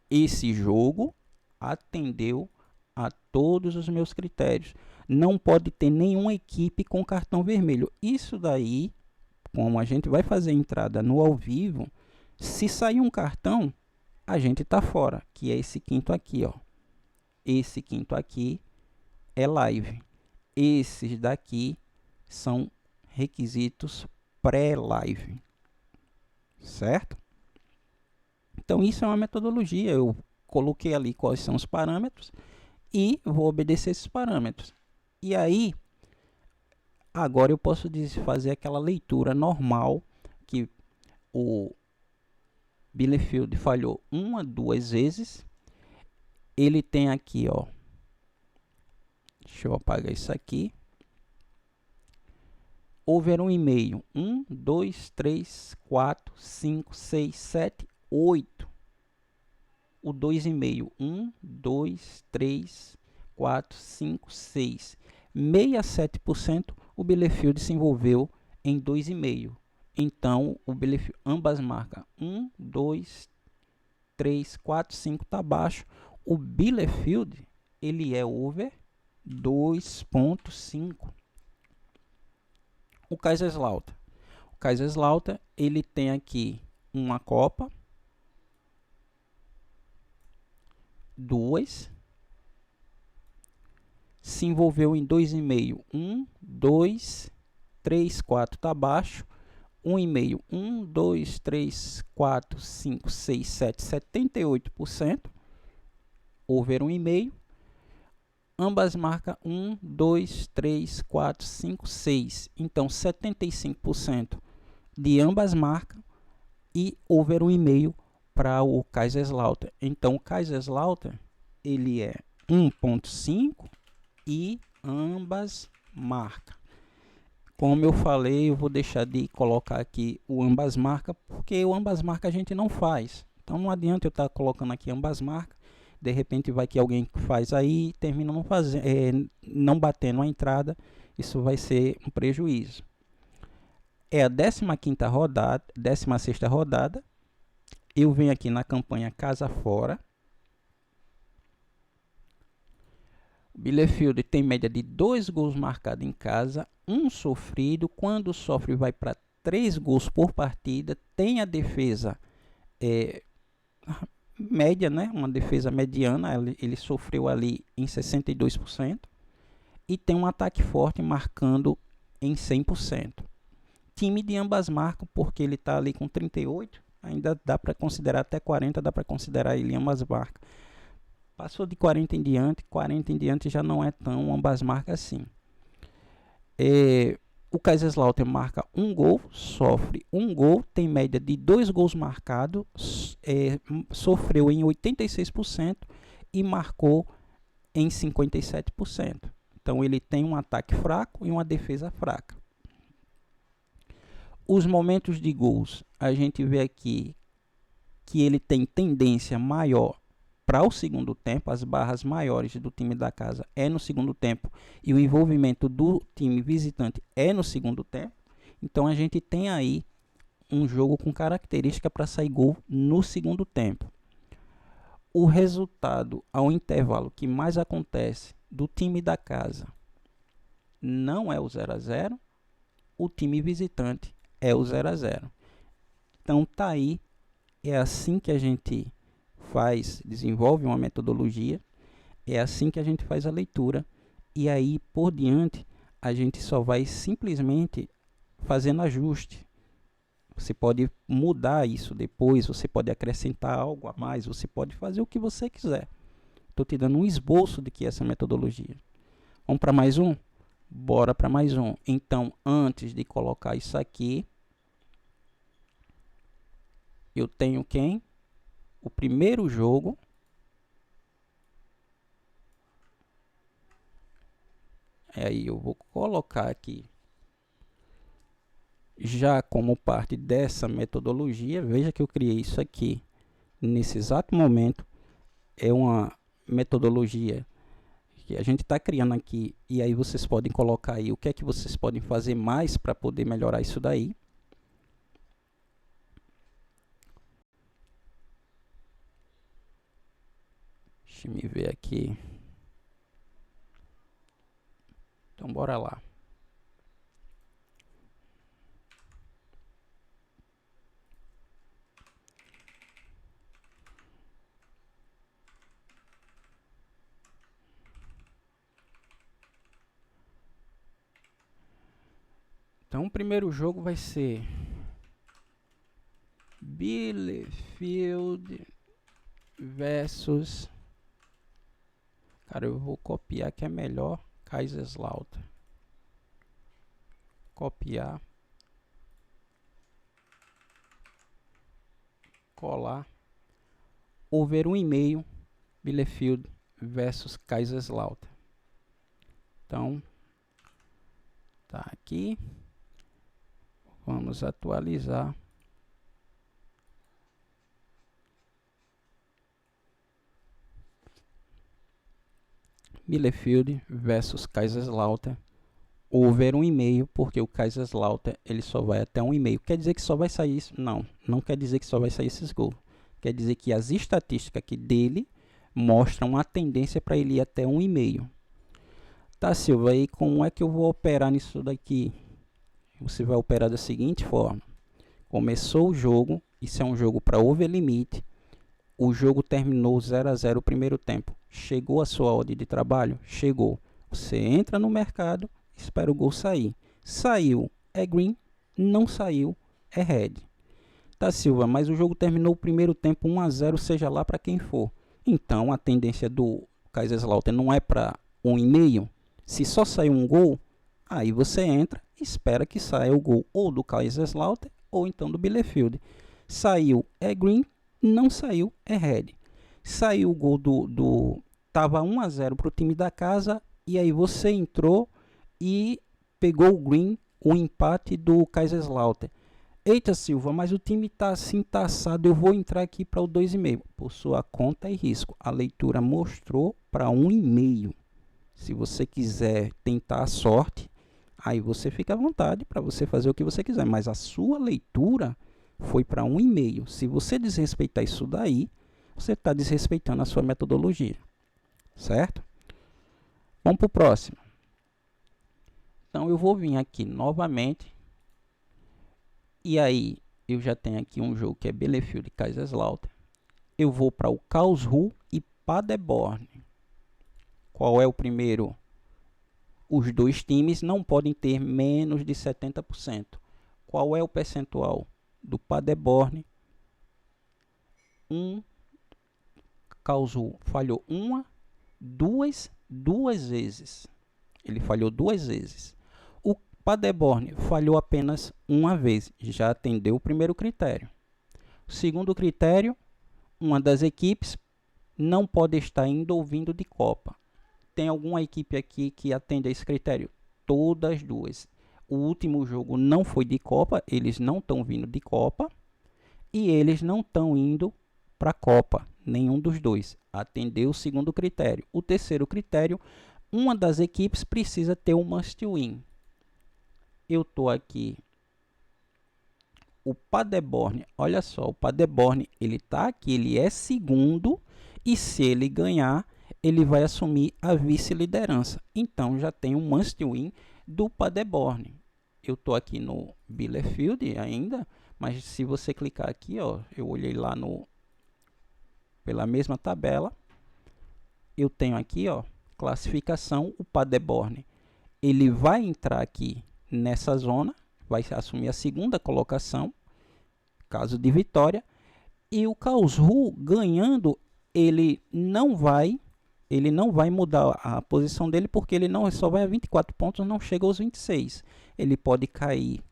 esse jogo atendeu a todos os meus critérios. Não pode ter nenhuma equipe com cartão vermelho. Isso daí, como a gente vai fazer a entrada no ao vivo, se sair um cartão, a gente está fora, que é esse quinto aqui, ó. Esse quinto aqui é live. Esses daqui são requisitos pré-live, certo? Então, isso é uma metodologia. Eu coloquei ali quais são os parâmetros e vou obedecer esses parâmetros. E aí, agora eu posso fazer aquela leitura normal que o Bielefeld falhou 1 a 2 vezes. Ele tem aqui, ó. Deixa eu apagar isso aqui. Over 1,5. 1, 2, 3, 4, 5, 6, 7, 8. O 2,5. 1, 2, 3, 4, 5, 6. 67% o Bielefeld se envolveu em 2,5. Então, o Bielefeld, ambas marcas 1, 2, 3, 4, 5 está abaixo. O Bielefeld, ele é over 2,5. O Kaiserslautern. O Kaiserslautern, ele tem aqui uma Copa, 2, se envolveu em 2,5. 1, 2, 3, 4 está abaixo. 1,5. 1, 2, 3, 4, 5, 6, 7, 78%. Over 1,5. Ambas marcam 1, 2, 3, 4, 5, 6. Então, 75% de ambas marcam e over 1,5 para o Kaiserslautern. Então, o Kaiserslautern, ele é 1,5 e ambas marcam. Como eu falei, eu vou deixar de colocar aqui o ambas marcas, porque o ambas marcas a gente não faz. Então, não adianta eu estar colocando aqui ambas marcas. De repente vai que alguém faz aí e termina não batendo a entrada. Isso vai ser um prejuízo. É a 15ª rodada, 16ª rodada. Eu venho aqui na campanha Casa Fora. O Bielefeld tem média de 2 gols marcados em casa, 1 sofrido. Quando sofre vai para 3 gols por partida. Tem a defesa média, né? Uma defesa mediana, ele sofreu ali em 62% e tem um ataque forte marcando em 100%. Time de ambas marcam porque ele está ali com 38, ainda dá para considerar até 40, dá para considerar ele ambas marcas. Passou de 40 em diante já não é tão ambas marcas assim. O Kaiserslautern marca 1 gol, sofre 1 gol, tem média de 2 gols marcados, sofreu em 86% e marcou em 57%. Então ele tem um ataque fraco e uma defesa fraca. Os momentos de gols, a gente vê aqui que ele tem tendência maior para o segundo tempo, as barras maiores do time da casa é no segundo tempo e o envolvimento do time visitante é no segundo tempo. Então a gente tem aí um jogo com característica para sair gol no segundo tempo. O resultado ao intervalo que mais acontece do time da casa não é o 0 a 0, o time visitante é o 0 a 0. Então tá aí, é assim que a gente desenvolve uma metodologia, é assim que a gente faz a leitura, e aí por diante a gente só vai simplesmente fazendo ajuste. Você pode mudar isso depois, você pode acrescentar algo a mais, você pode fazer o que você quiser. Estou te dando um esboço de que é essa metodologia. Vamos para mais um? Bora para mais um. Então, antes de colocar isso aqui, eu tenho quem? O primeiro jogo. Aí eu vou colocar aqui, já como parte dessa metodologia. Veja que eu criei isso aqui nesse exato momento. É uma metodologia que a gente está criando aqui, e aí vocês podem colocar aí o que é que vocês podem fazer mais para poder melhorar isso daí. Deixa eu ver aqui. Então bora lá. Então o primeiro jogo vai ser Bielefeld versus... Cara, eu vou copiar que é melhor. Kaiserslautern. Copiar. Colar. Over 1,5. Bielefeld versus Kaiserslautern. Então, tá aqui. Vamos atualizar. Bielefeld versus Kaiserslautern. Over 1,5, porque o Kaiserslautern ele só vai até 1,5. Quer dizer que só vai sair isso? Não, não quer dizer que só vai sair esses gols. Quer dizer que as estatísticas aqui dele mostram uma tendência para ele ir até 1,5. Tá, Silva, aí como é que eu vou operar nisso daqui? Você vai operar da seguinte forma. Começou o jogo, isso é um jogo para over limite. O jogo terminou 0-0 o primeiro tempo. Chegou a sua odd de trabalho? Chegou. Você entra no mercado, espera o gol sair. Saiu, é green. Não saiu, é red. Tá, Silva, mas o jogo terminou o primeiro tempo 1-0, seja lá para quem for. Então, a tendência do Kaiserslautern não é para 1,5. Se só sair um gol, aí você entra e espera que saia o gol ou do Kaiserslautern ou então do Bielefeld. Saiu, é green. Não saiu, é red. Saiu o gol tava 1-0 para o time da casa, e aí você entrou e pegou o green, o empate do Kaiserslautern. Eita, Silva, mas o time está assim taçado, eu vou entrar aqui para o 2,5. Por sua conta e risco. A leitura mostrou para 1,5. Se você quiser tentar a sorte, aí você fica à vontade para você fazer o que você quiser. Mas a sua leitura foi para 1,5. Se você desrespeitar isso daí, você está desrespeitando a sua metodologia. Certo? Vamos para o próximo. Então eu vou vir aqui novamente. E aí eu já tenho aqui um jogo que é Bielefeld e Kaiserslautern. Eu vou para o Karlsruhe e Paderborn. Qual é o primeiro? Os dois times não podem ter menos de 70%. Qual é o percentual do Paderborn? Karlsruhe falhou duas vezes. Ele falhou 2 vezes. O Paderborn falhou apenas uma vez. Já atendeu o primeiro critério. O segundo critério, uma das equipes não pode estar indo ou vindo de Copa. Tem alguma equipe aqui que atende a esse critério? Todas duas. O último jogo não foi de Copa, eles não estão vindo de Copa e eles não estão indo para a Copa, nenhum dos dois. Atendeu o segundo critério. O terceiro critério, uma das equipes precisa ter um must win. Eu estou aqui. O Paderborn, olha só, o Paderborn, ele está aqui, ele é segundo e se ele ganhar, ele vai assumir a vice-liderança. Então, já tem um must win do Paderborn. Eu estou aqui no Bielefeld ainda, mas se você clicar aqui, ó, eu olhei lá pela mesma tabela, eu tenho aqui, ó, classificação, o Paderborn. Ele vai entrar aqui nessa zona, vai assumir a segunda colocação, caso de vitória. E o Karlsruhe ganhando, ele não vai mudar a posição dele, porque ele não só vai a 24 pontos, não chega aos 26. Ele pode cair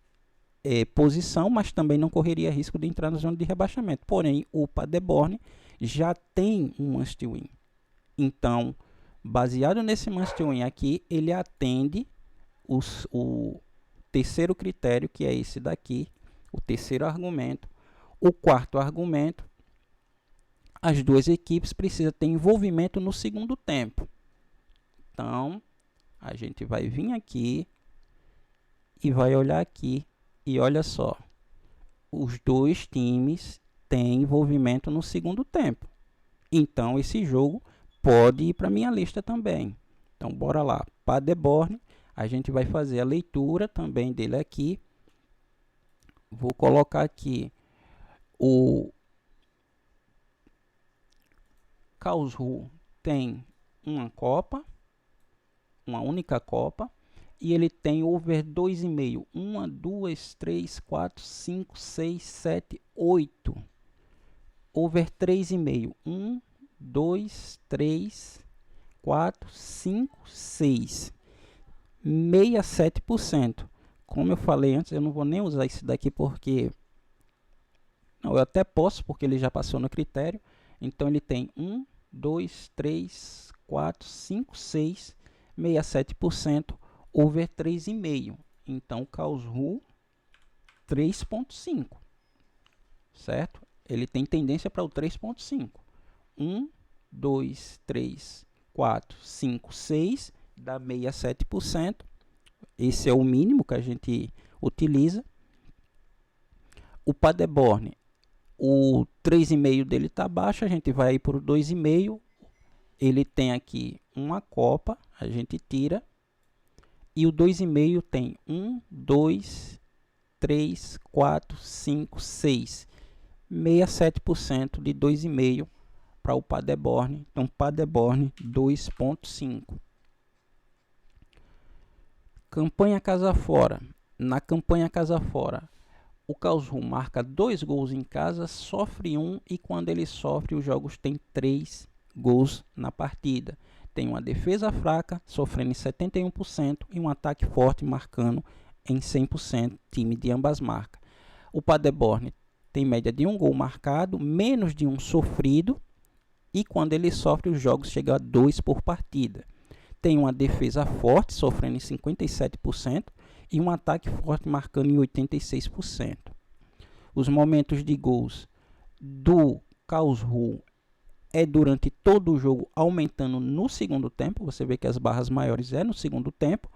posição, mas também não correria risco de entrar na zona de rebaixamento. Porém, o Paderborn já tem um must win. Então, baseado nesse must win aqui, ele atende o terceiro critério, que é esse daqui, o terceiro argumento. O quarto argumento, as duas equipes precisam ter envolvimento no segundo tempo. Então, a gente vai vir aqui e vai olhar aqui e olha só, os dois times têm envolvimento no segundo tempo. Então, esse jogo pode ir para minha lista também. Então, bora lá. Paderborn, a gente vai fazer a leitura também dele aqui. Vou colocar aqui o Karlsruhe tem uma Copa, uma única Copa, e ele tem over 2,5. 1, 2, 3, 4, 5, 6, 7, 8. Over 3,5. 1, 2, 3, 4, 5, 6. 67%. Como eu falei antes, eu não vou nem usar esse daqui porque... Não, eu até posso, porque ele já passou no critério. Então, ele tem 1, 2, 3, 4, 5, 6, 67%, over 3,5. Então, Karlsruhe 3,5, certo? Ele tem tendência para o 3,5. 1, 2, 3, 4, 5, 6, dá 67%. Esse é o mínimo que a gente utiliza. O Paderborn, o 3,5 dele está baixo, a gente vai para o 2,5. Ele tem aqui uma Copa, a gente tira. E o 2,5 tem 1, 2, 3, 4, 5, 6. 67% de 2,5 para o Paderborn. Então, Paderborn 2,5. Campanha casa fora. Na campanha casa fora, o Karlsruhe marca 2 gols em casa, sofre 1, e quando ele sofre, os jogos têm 3 gols na partida. Tem uma defesa fraca, sofrendo em 71%, e um ataque forte, marcando em 100%, time de ambas marcas. O Paderborn tem média de 1 gol marcado, menos de 1 sofrido, e quando ele sofre, os jogos chegam a 2 por partida. Tem uma defesa forte, sofrendo em 57%, e um ataque forte, marcando em 86%. Os momentos de gols do Karlsruhe é durante todo o jogo, aumentando no segundo tempo. Você vê que as barras maiores é no segundo tempo.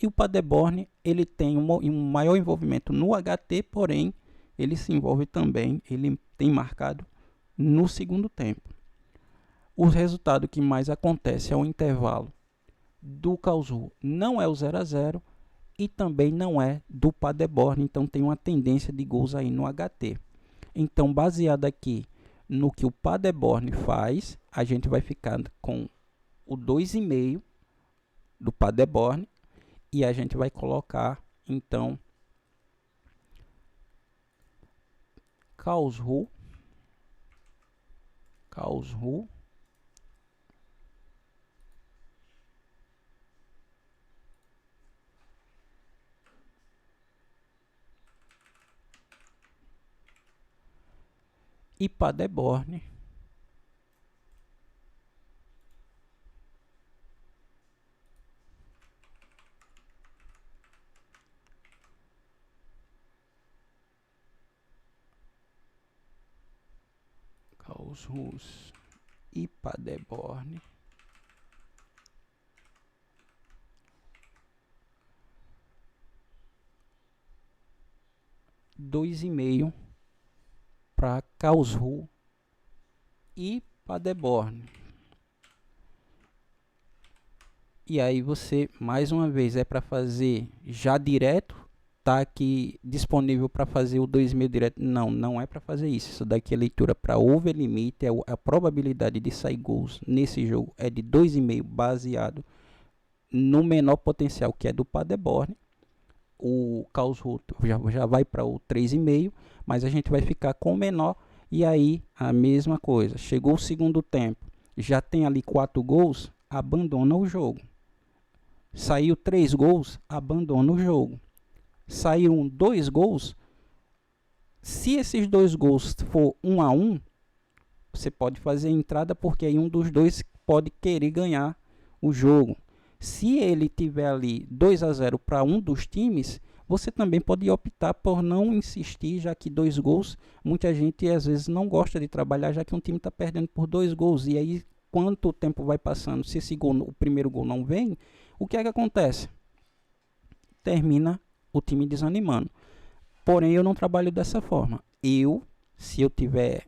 E o Paderborn, ele tem um maior envolvimento no HT, porém, ele se envolve também, ele tem marcado no segundo tempo. O resultado que mais acontece é o intervalo do Karlsruhe, não é o 0-0 e também não é do Paderborn, então tem uma tendência de gols aí no HT. Então, baseado aqui no que o Paderborn faz, a gente vai ficar com o 2,5 do Paderborn e a gente vai colocar, então, Karlsruhe e Paderborn Karlsruhe e Paderborn dois e meio para Karlsruhe e Paderborn. E aí você, mais uma vez, é para fazer já direto, tá aqui disponível para fazer o 2,5 direto. Não, não é para fazer isso. Isso daqui é leitura para over limite, a probabilidade de sair gols nesse jogo é de 2,5 baseado no menor potencial, que é do Paderborn. o Karlsruhe já vai para o 3,5, mas a gente vai ficar com o menor. E aí a mesma coisa, chegou o segundo tempo, já tem ali 4 gols, abandona o jogo. Saiu 3 gols, abandona o jogo. Saíram 2 gols, se esses 2 gols for 1-1, você pode fazer a entrada, porque aí um dos dois pode querer ganhar o jogo. Se ele tiver ali 2-0 para um dos times, você também pode optar por não insistir, já que 2 gols, muita gente às vezes não gosta de trabalhar, já que um time está perdendo por 2 gols. E aí, quanto o tempo vai passando, se esse gol, o primeiro gol não vem, o que é que acontece? Termina o time desanimando. Porém, eu não trabalho dessa forma. Se eu tiver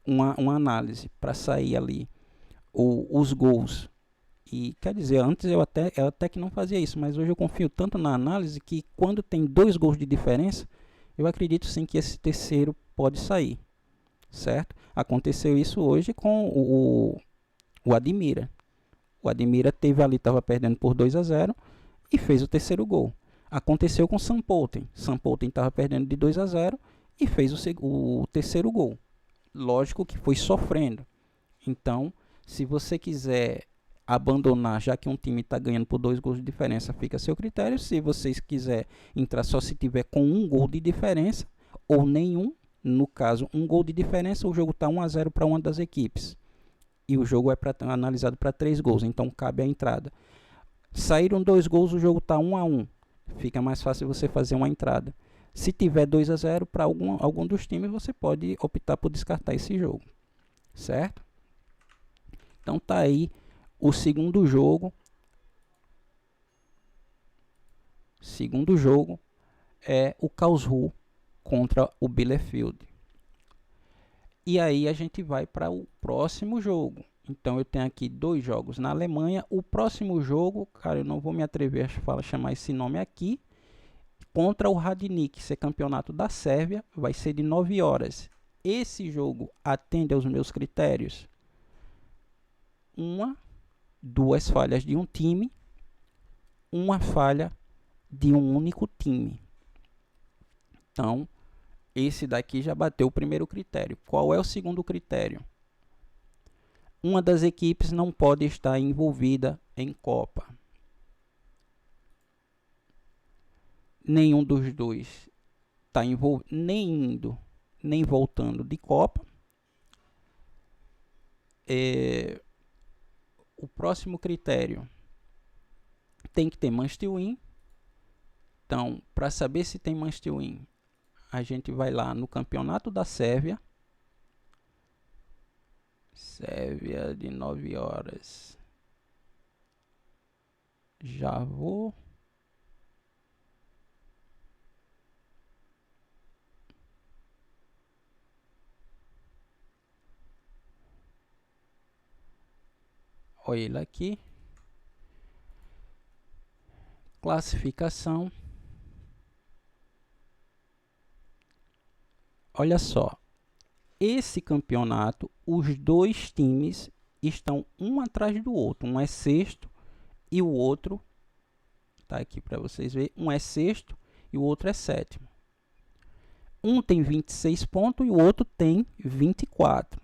uma análise para sair ali os gols, e quer dizer, antes eu até que não fazia isso, mas hoje eu confio tanto na análise que quando tem 2 gols de diferença, eu acredito sim que esse terceiro pode sair, certo? Aconteceu isso hoje com o Admira. O Admira estava perdendo por 2-0 e fez o terceiro gol. Aconteceu com o São Pölten. São Pölten estava perdendo de 2-0 e fez o terceiro gol. Lógico que foi sofrendo. Então, se você quiser abandonar, já que um time está ganhando por 2 gols de diferença, fica a seu critério. Se vocês quiserem entrar só se tiver com 1 gol de diferença ou nenhum, no caso 1 gol de diferença, o jogo está 1-0 para uma das equipes. E o jogo é analisado para 3 gols, então cabe a entrada. Saíram 2 gols, o jogo está 1-1. Fica mais fácil você fazer uma entrada. Se tiver 2-0 para algum dos times, você pode optar por descartar esse jogo, certo? Então tá aí o segundo jogo. Segundo jogo é o Karlsruhe contra o Bielefeld. E aí a gente vai para o próximo jogo. Então eu tenho aqui 2 jogos na Alemanha. O próximo jogo, cara, eu não vou me atrever a chamar esse nome aqui, contra o Radnik, esse campeonato da Sérvia, vai ser de 9 horas. Esse jogo atende aos meus critérios? 2 falhas de um time, 1 falha de um único time. Então, esse daqui já bateu o primeiro critério. Qual é o segundo critério? Uma das equipes não pode estar envolvida em Copa. Nenhum dos dois está envolvido, nem indo, nem voltando de Copa. O próximo critério tem que ter must win. Então, para saber se tem must win, a gente vai lá no campeonato da Sérvia. Sérvia de 9 horas. Já vou. Olha ele aqui. Classificação. Olha só. Esse campeonato, os 2 times estão um atrás do outro. Um é sexto e o outro, tá aqui para vocês verem, um é sexto e o outro é sétimo. Um tem 26 pontos e o outro tem 24.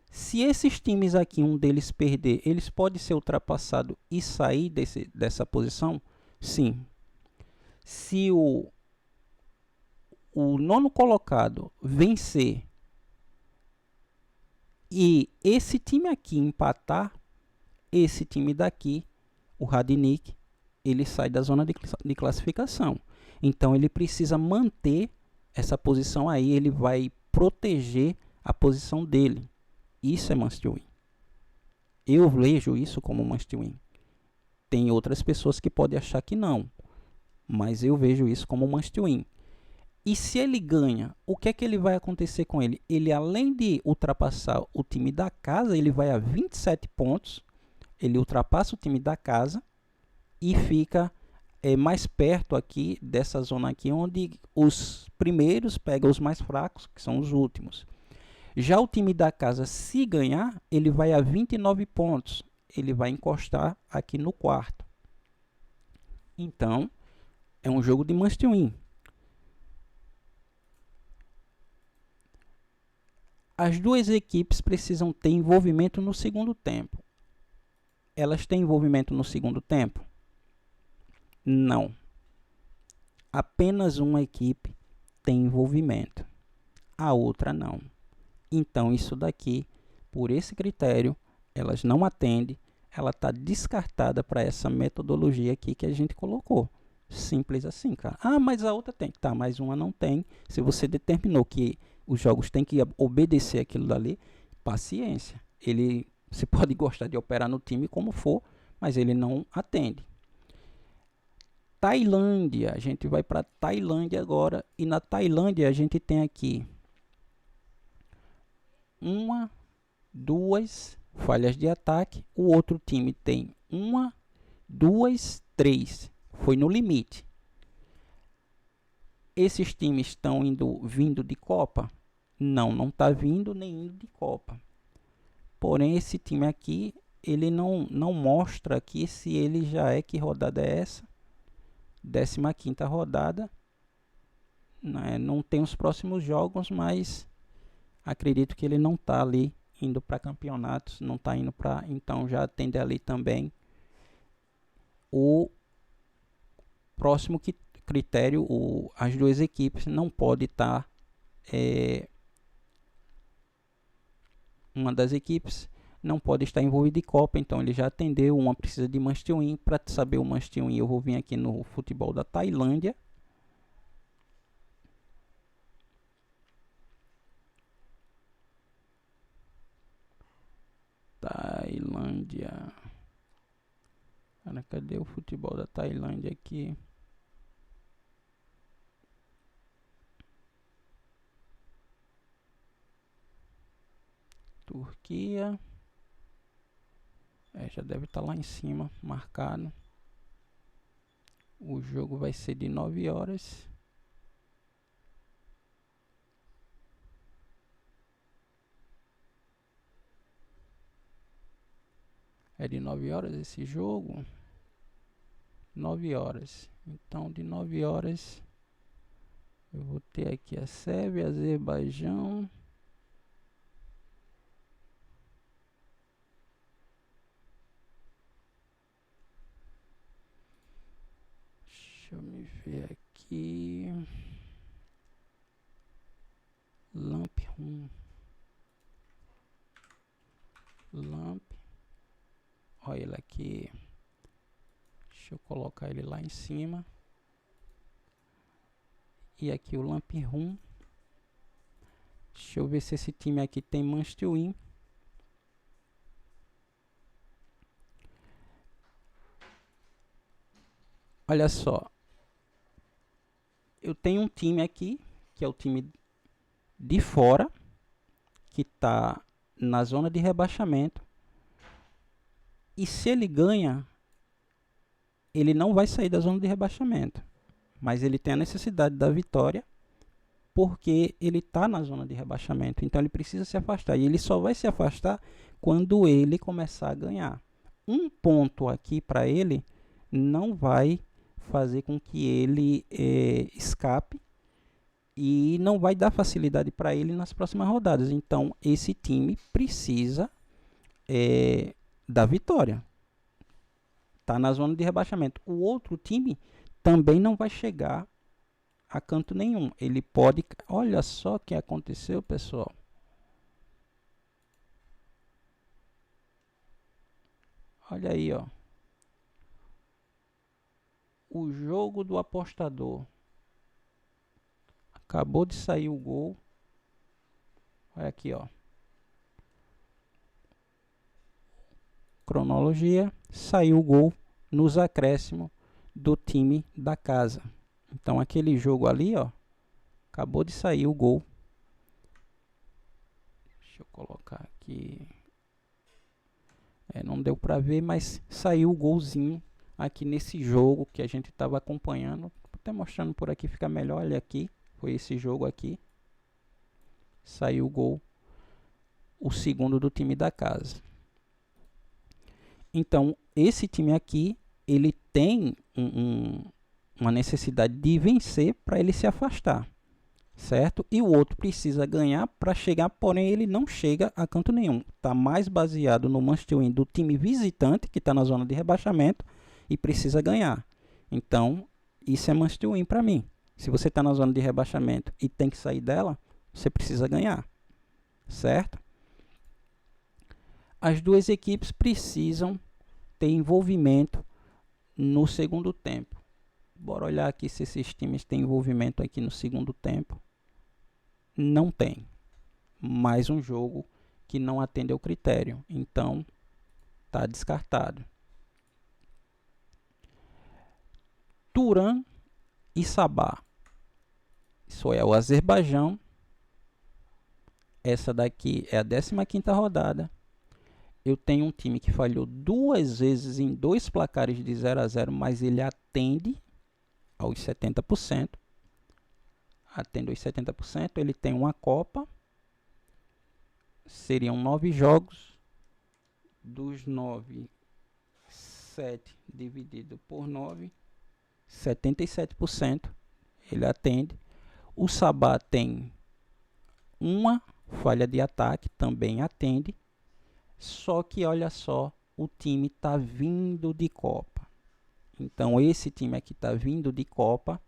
Se esses times aqui, um deles perder, eles podem ser ultrapassados e sair dessa posição? Sim. Se o nono colocado vencer e esse time aqui empatar, esse time daqui, o Radnik, ele sai da zona de classificação. Então ele precisa manter essa posição aí, ele vai proteger a posição dele. Isso é must win. Eu vejo isso como must win. Tem outras pessoas que podem achar que não, mas eu vejo isso como must win. E se ele ganha, o que é que ele vai acontecer com ele? Ele, além de ultrapassar o time da casa, ele vai a 27 pontos, ele ultrapassa o time da casa e fica mais perto aqui dessa zona aqui, onde os primeiros pegam os mais fracos, que são os últimos. Já o time da casa, se ganhar, ele vai a 29 pontos. Ele vai encostar aqui no quarto. Então, É um jogo de must win. As duas equipes precisam ter envolvimento no segundo tempo. Elas têm envolvimento no segundo tempo? Não. Apenas uma equipe tem envolvimento, a outra não. Então, isso daqui, por esse critério, elas não atendem, ela está descartada para essa metodologia aqui que a gente colocou. Simples assim, cara. Ah, mas a outra tem. Tá, mas uma não tem. Se você determinou que os jogos têm que obedecer aquilo dali, paciência. Você pode gostar de operar no time como for, mas ele não atende. Tailândia, a gente vai para Tailândia agora, e na Tailândia a gente tem aqui uma, duas falhas de ataque, o outro time tem uma, duas, três, foi no limite. Esses times estão vindo de Copa? Não, não está vindo nem indo de Copa. Porém, esse time aqui, ele não mostra aqui se ele já é, que rodada é essa? 15ª rodada, né? Não tem os próximos jogos, mas acredito que ele não está ali indo para campeonatos, não está indo para, então já atende ali também o próximo critério, as duas equipes não pode estar, uma das equipes não pode estar envolvida em Copa, então ele já atendeu. Uma precisa de must win. Para saber o must win, eu vou vir aqui no futebol da Tailândia. Tailândia. Cara, cadê o futebol da Tailândia aqui? Turquia. Já deve estar lá em cima, marcado. O jogo vai ser de 9 horas. É de 9 horas esse jogo? 9 horas. Então, de 9 horas, eu vou ter aqui a Sérvia, Azerbaijão. Deixa eu me ver aqui. Lamp 1. Lamp. Olha ele aqui. Deixa eu colocar ele lá em cima. E aqui o Lamp Room. Deixa eu ver se esse time aqui tem must win. Olha só. Eu tenho um time aqui, que é o time de fora, que está na zona de rebaixamento. E se ele ganha, ele não vai sair da zona de rebaixamento. Mas ele tem a necessidade da vitória, porque ele está na zona de rebaixamento. Então ele precisa se afastar. E ele só vai se afastar quando ele começar a ganhar. Um ponto aqui para ele não vai fazer com que ele escape, e não vai dar facilidade para ele nas próximas rodadas. Então esse time precisa da vitória. Está na zona de rebaixamento. O outro time também não vai chegar a canto nenhum. Ele pode... Olha só o que aconteceu, pessoal. Olha aí, ó. O jogo do apostador. Acabou de sair o gol. Olha aqui, ó. Cronologia. Saiu o gol nos acréscimos do time da casa. Então aquele jogo ali, ó, acabou de sair o gol. Deixa eu colocar aqui. Não deu para ver, mas saiu o golzinho aqui nesse jogo que a gente estava acompanhando. Até mostrando por aqui fica melhor. Olha aqui, foi esse jogo aqui. Saiu o gol, o segundo do time da casa. Então esse time aqui, ele tem uma necessidade de vencer para ele se afastar, certo? E o outro precisa ganhar para chegar, porém ele não chega a canto nenhum. Está mais baseado no must win do time visitante, que está na zona de rebaixamento, e precisa ganhar. Então, isso é must win para mim. Se você está na zona de rebaixamento e tem que sair dela, você precisa ganhar, certo? As duas equipes precisam ter envolvimento no segundo tempo. Bora olhar aqui se esses times têm envolvimento aqui no segundo tempo. Não tem. Mais um jogo que não atende ao critério. Então, está descartado. Turan e Sabah. Isso é o Azerbaijão. Essa daqui é a 15ª rodada. Eu tenho um time que falhou 2 vezes em 2 placares de 0-0, mas ele atende aos 70%. Atende aos 70%. Ele tem uma Copa. Seriam 9 jogos. Dos 9, 7 dividido por 9, 77%. Ele atende. O Sabah tem uma falha de ataque, também atende. Só que olha só, o time está vindo de Copa. Então esse time aqui está vindo de Copa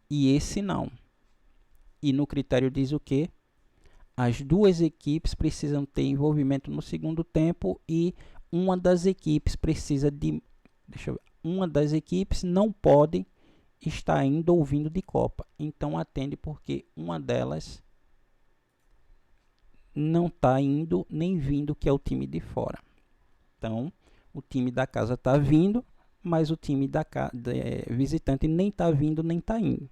e esse não. E no critério diz o quê? As duas equipes precisam ter envolvimento no segundo tempo e uma das equipes precisa de... uma das equipes não pode estar indo ou vindo de Copa. Então atende porque uma delas não está indo nem vindo, que é o time de fora. Então, o time da casa está vindo, mas o time da visitante nem está vindo, nem está indo.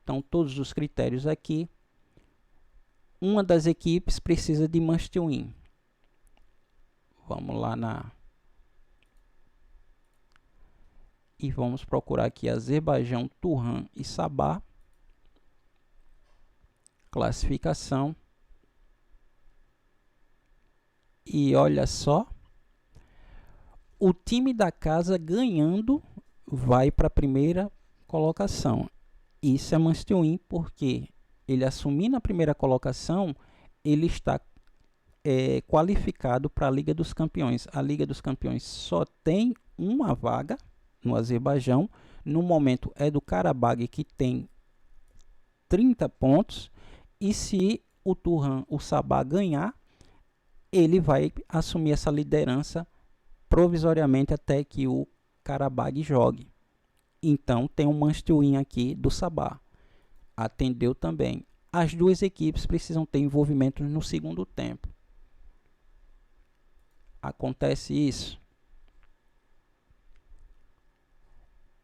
Então, todos os critérios aqui. Uma das equipes precisa de must win. Vamos lá e vamos procurar aqui Azerbaijão, Turan e Sabah. Classificação. E olha só, o time da casa ganhando vai para a primeira colocação. Isso é must win porque ele assumindo a primeira colocação, ele está qualificado para a Liga dos Campeões. A Liga dos Campeões só tem uma vaga no Azerbaijão. No momento é do Karabag, que tem 30 pontos. E se o Turan, o Sabah ganhar, ele vai assumir essa liderança provisoriamente até que o Karabag jogue. Então tem um must win aqui do Sabah. Atendeu também. As duas equipes precisam ter envolvimento no segundo tempo. Acontece isso.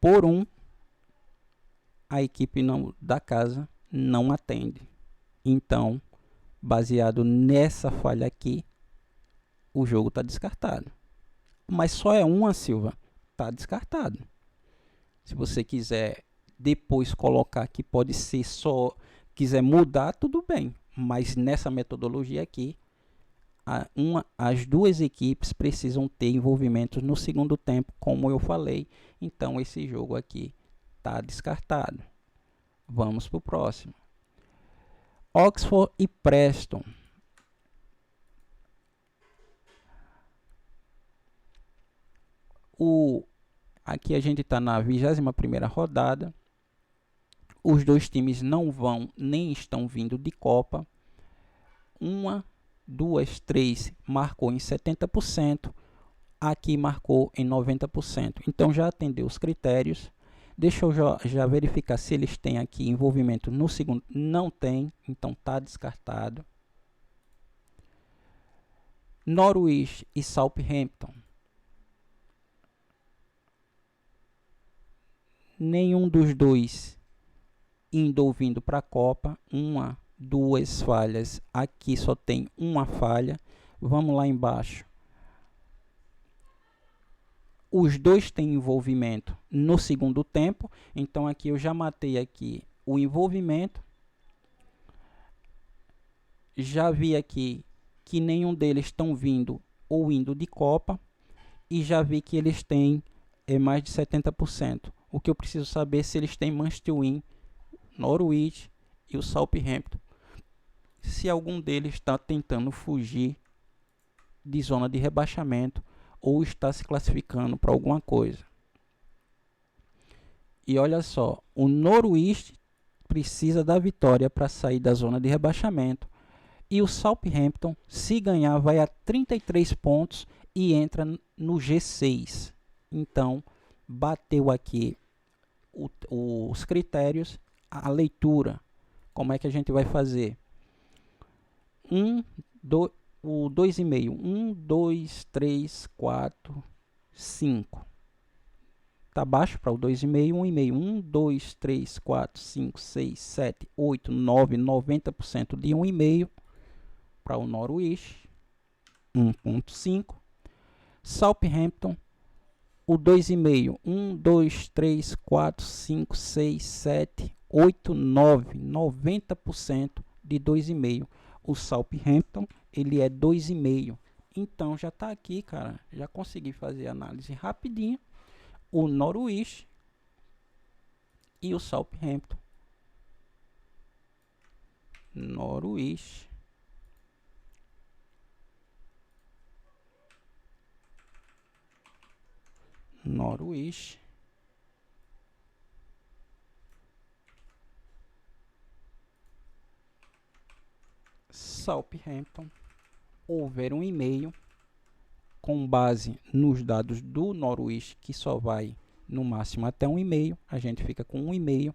Por a equipe da casa não atende. Então, baseado nessa falha aqui, o jogo está descartado. Mas só é uma, Silva. Está descartado. Se você quiser depois colocar que pode ser só, quiser mudar, tudo bem. Mas nessa metodologia aqui, as duas equipes precisam ter envolvimento no segundo tempo, como eu falei. Então esse jogo aqui está descartado. Vamos para o próximo. Oxford e Preston. Aqui a gente está na 21ª rodada. Os dois times não vão nem estão vindo de Copa. 1, 2, 3 marcou em 70%. Aqui marcou em 90%. Então já atendeu os critérios. Deixa eu já verificar se eles têm aqui envolvimento no segundo. Não tem, então está descartado. Norwich e Southampton. Nenhum dos dois indo ou vindo para a Copa. 1, 2 falhas. Aqui só tem uma falha. Vamos lá embaixo. Os dois têm envolvimento no segundo tempo. Então aqui eu já matei aqui o envolvimento. Já vi aqui que nenhum deles estão vindo ou indo de Copa. E já vi que eles têm é mais de 70%. O que eu preciso saber é se eles têm must win, Norwich e o Southampton. Se algum deles está tentando fugir de zona de rebaixamento ou está se classificando para alguma coisa. E olha só, o Norwich precisa da vitória para sair da zona de rebaixamento. E o Southampton, se ganhar, vai a 33 pontos e entra no G6. Então, bateu aqui os critérios, a leitura. Como é que a gente vai fazer? O 2,5. 1, 2, 3, 4, 5. Tá baixo para o 2,5, 1,5. 1, 2, 3, 4, 5, 6, 7, 8, 9, 90% de 1,5 para o Norwich. 1,5. Southampton, o 2,5. 1, 2, 3, 4, 5, 6, 7, 8, 9, 90% de 2,5. O Southampton, ele é 2,5. Então, já está aqui, cara. Já consegui fazer a análise rapidinho. O Norwich e o Southampton. Norwich. Norwich. Southampton. Over 1,5. Com base nos dados do Norwich, que só vai no máximo até 1,5. A gente fica com 1,5.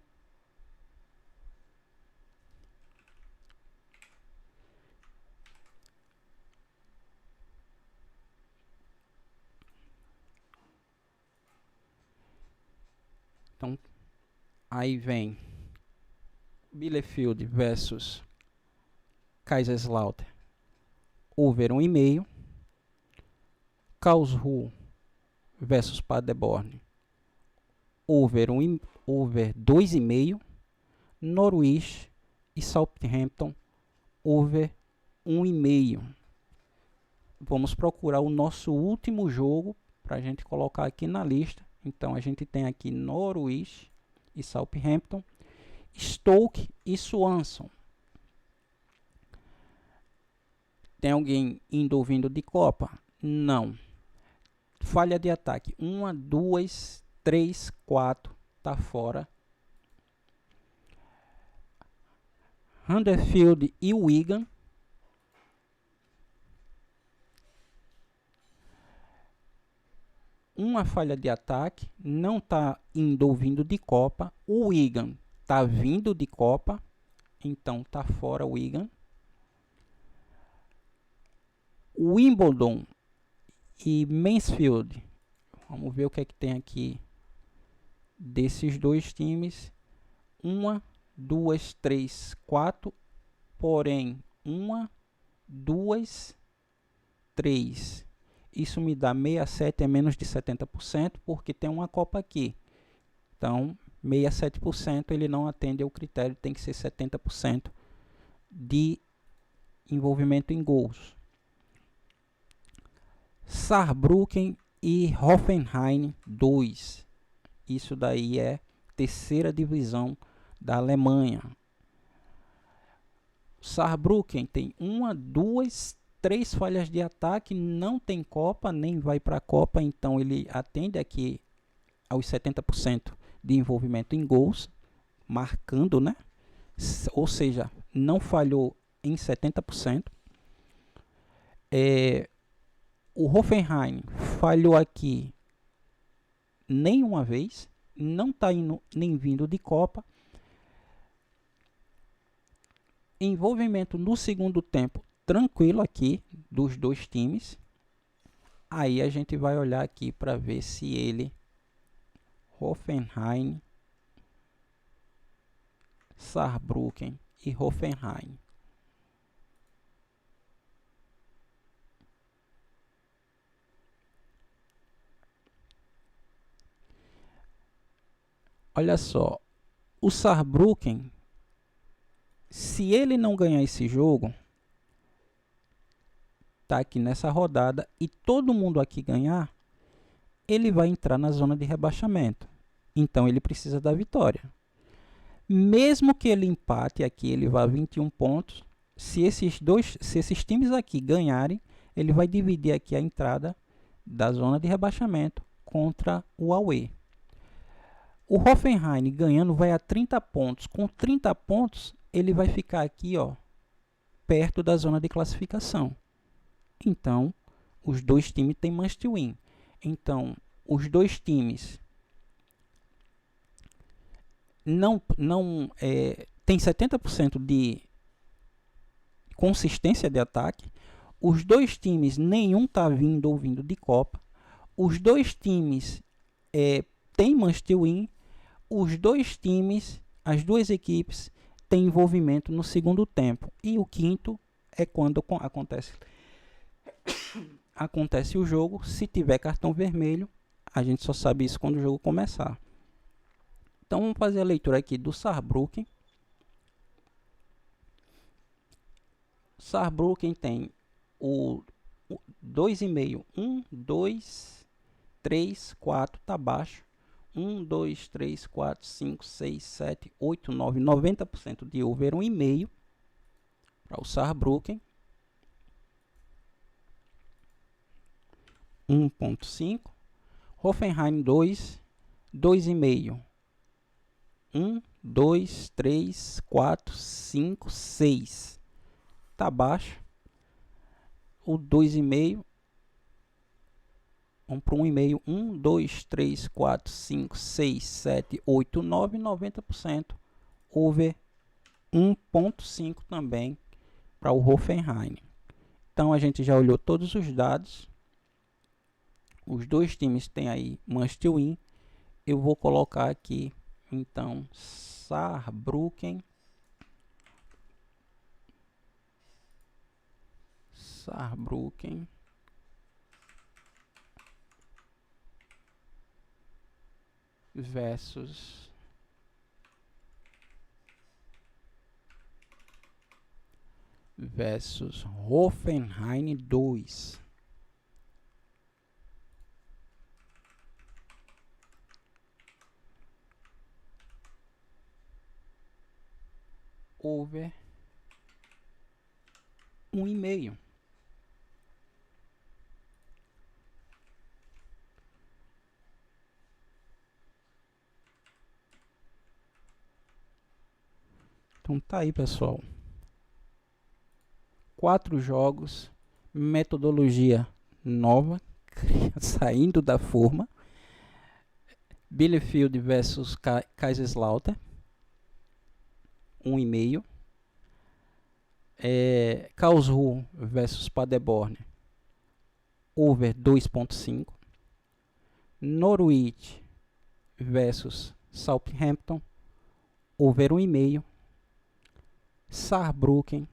Então, aí vem Bielefeld versus Kaiserslautern, over 1,5. Karlsruhe versus Paderborn, over 2,5. Norwich e Southampton, over 1,5. Vamos procurar o nosso último jogo para a gente colocar aqui na lista. Então a gente tem aqui Norwich e Southampton, Stoke e Swansea. Tem alguém indo ou vindo de Copa? Não. Falha de ataque. 1, 2, 3, 4. Tá fora. Huddersfield e Wigan. Uma falha de ataque. Não tá indo ou vindo de Copa. O Wigan tá vindo de Copa. Então tá fora o Wigan. Wimbledon e Mansfield. Vamos ver o que é que tem aqui desses dois times. 1, 2, 3, 4. Porém, 1, 2, 3. Isso me dá 67, é menos de 70%, porque tem uma Copa aqui. Então, 67% ele não atende ao critério, tem que ser 70% de envolvimento em gols. Saarbrücken e Hoffenheim 2. Isso daí é terceira divisão da Alemanha. Saarbrücken tem 1, 2, 3 falhas de ataque, não tem Copa, nem vai para a Copa, então ele atende aqui aos 70% de envolvimento em gols, marcando, né? Ou seja, não falhou em 70%. O Hoffenheim falhou aqui nenhuma vez, não está indo nem vindo de Copa. Envolvimento no segundo tempo tranquilo aqui dos dois times. Aí a gente vai olhar aqui para ver se ele, Hoffenheim, Saarbrücken e Hoffenheim. Olha só, o Saarbrücken, se ele não ganhar esse jogo, tá aqui nessa rodada, e todo mundo aqui ganhar, ele vai entrar na zona de rebaixamento. Então, ele precisa da vitória. Mesmo que ele empate aqui, ele vá a 21 pontos. Se esses times aqui ganharem, ele vai dividir aqui a entrada da zona de rebaixamento contra o Aue. O Hoffenheim ganhando vai a 30 pontos. Com 30 pontos, ele vai ficar aqui, ó, perto da zona de classificação. Então, os dois times têm must win. Então, os dois times tem 70% de consistência de ataque. Os dois times, nenhum está vindo ou vindo de Copa. Os dois times têm must win. Os dois times, as duas equipes, têm envolvimento no segundo tempo. E o quinto é quando acontece o jogo. Se tiver cartão vermelho, a gente só sabe isso quando o jogo começar. Então, vamos fazer a leitura aqui do Saarbrücken. Saarbrücken tem o 2,5. 1, 2, 3, 4, tá baixo. 1, 2, 3, 4, 5, 6, 7, 8, 9, 90% de over 1,5 para o Saarbrücken. 1,5. Hoffenheim 2, 2,5. 1, 2, 3, 4, 5, 6. Tá baixo. O 2,5. Vamos para 1,5. 1, 2, 3, 4, 5, 6, 7, 8, 9, 90%. Over 1,5 também para o Hoffenheim. Então, a gente já olhou todos os dados. Os dois times têm aí must win. Eu vou colocar aqui, então, Saarbrücken versus Hoffenheim 2. Over 1,5. Então tá aí, pessoal. 4 jogos, metodologia nova, saindo da forma. Bielefeld versus Kaiserslautern, 1,5. Karlsruhe versus Paderborn, over 2,5. Norwich versus Southampton, over 1,5. Saarbrücken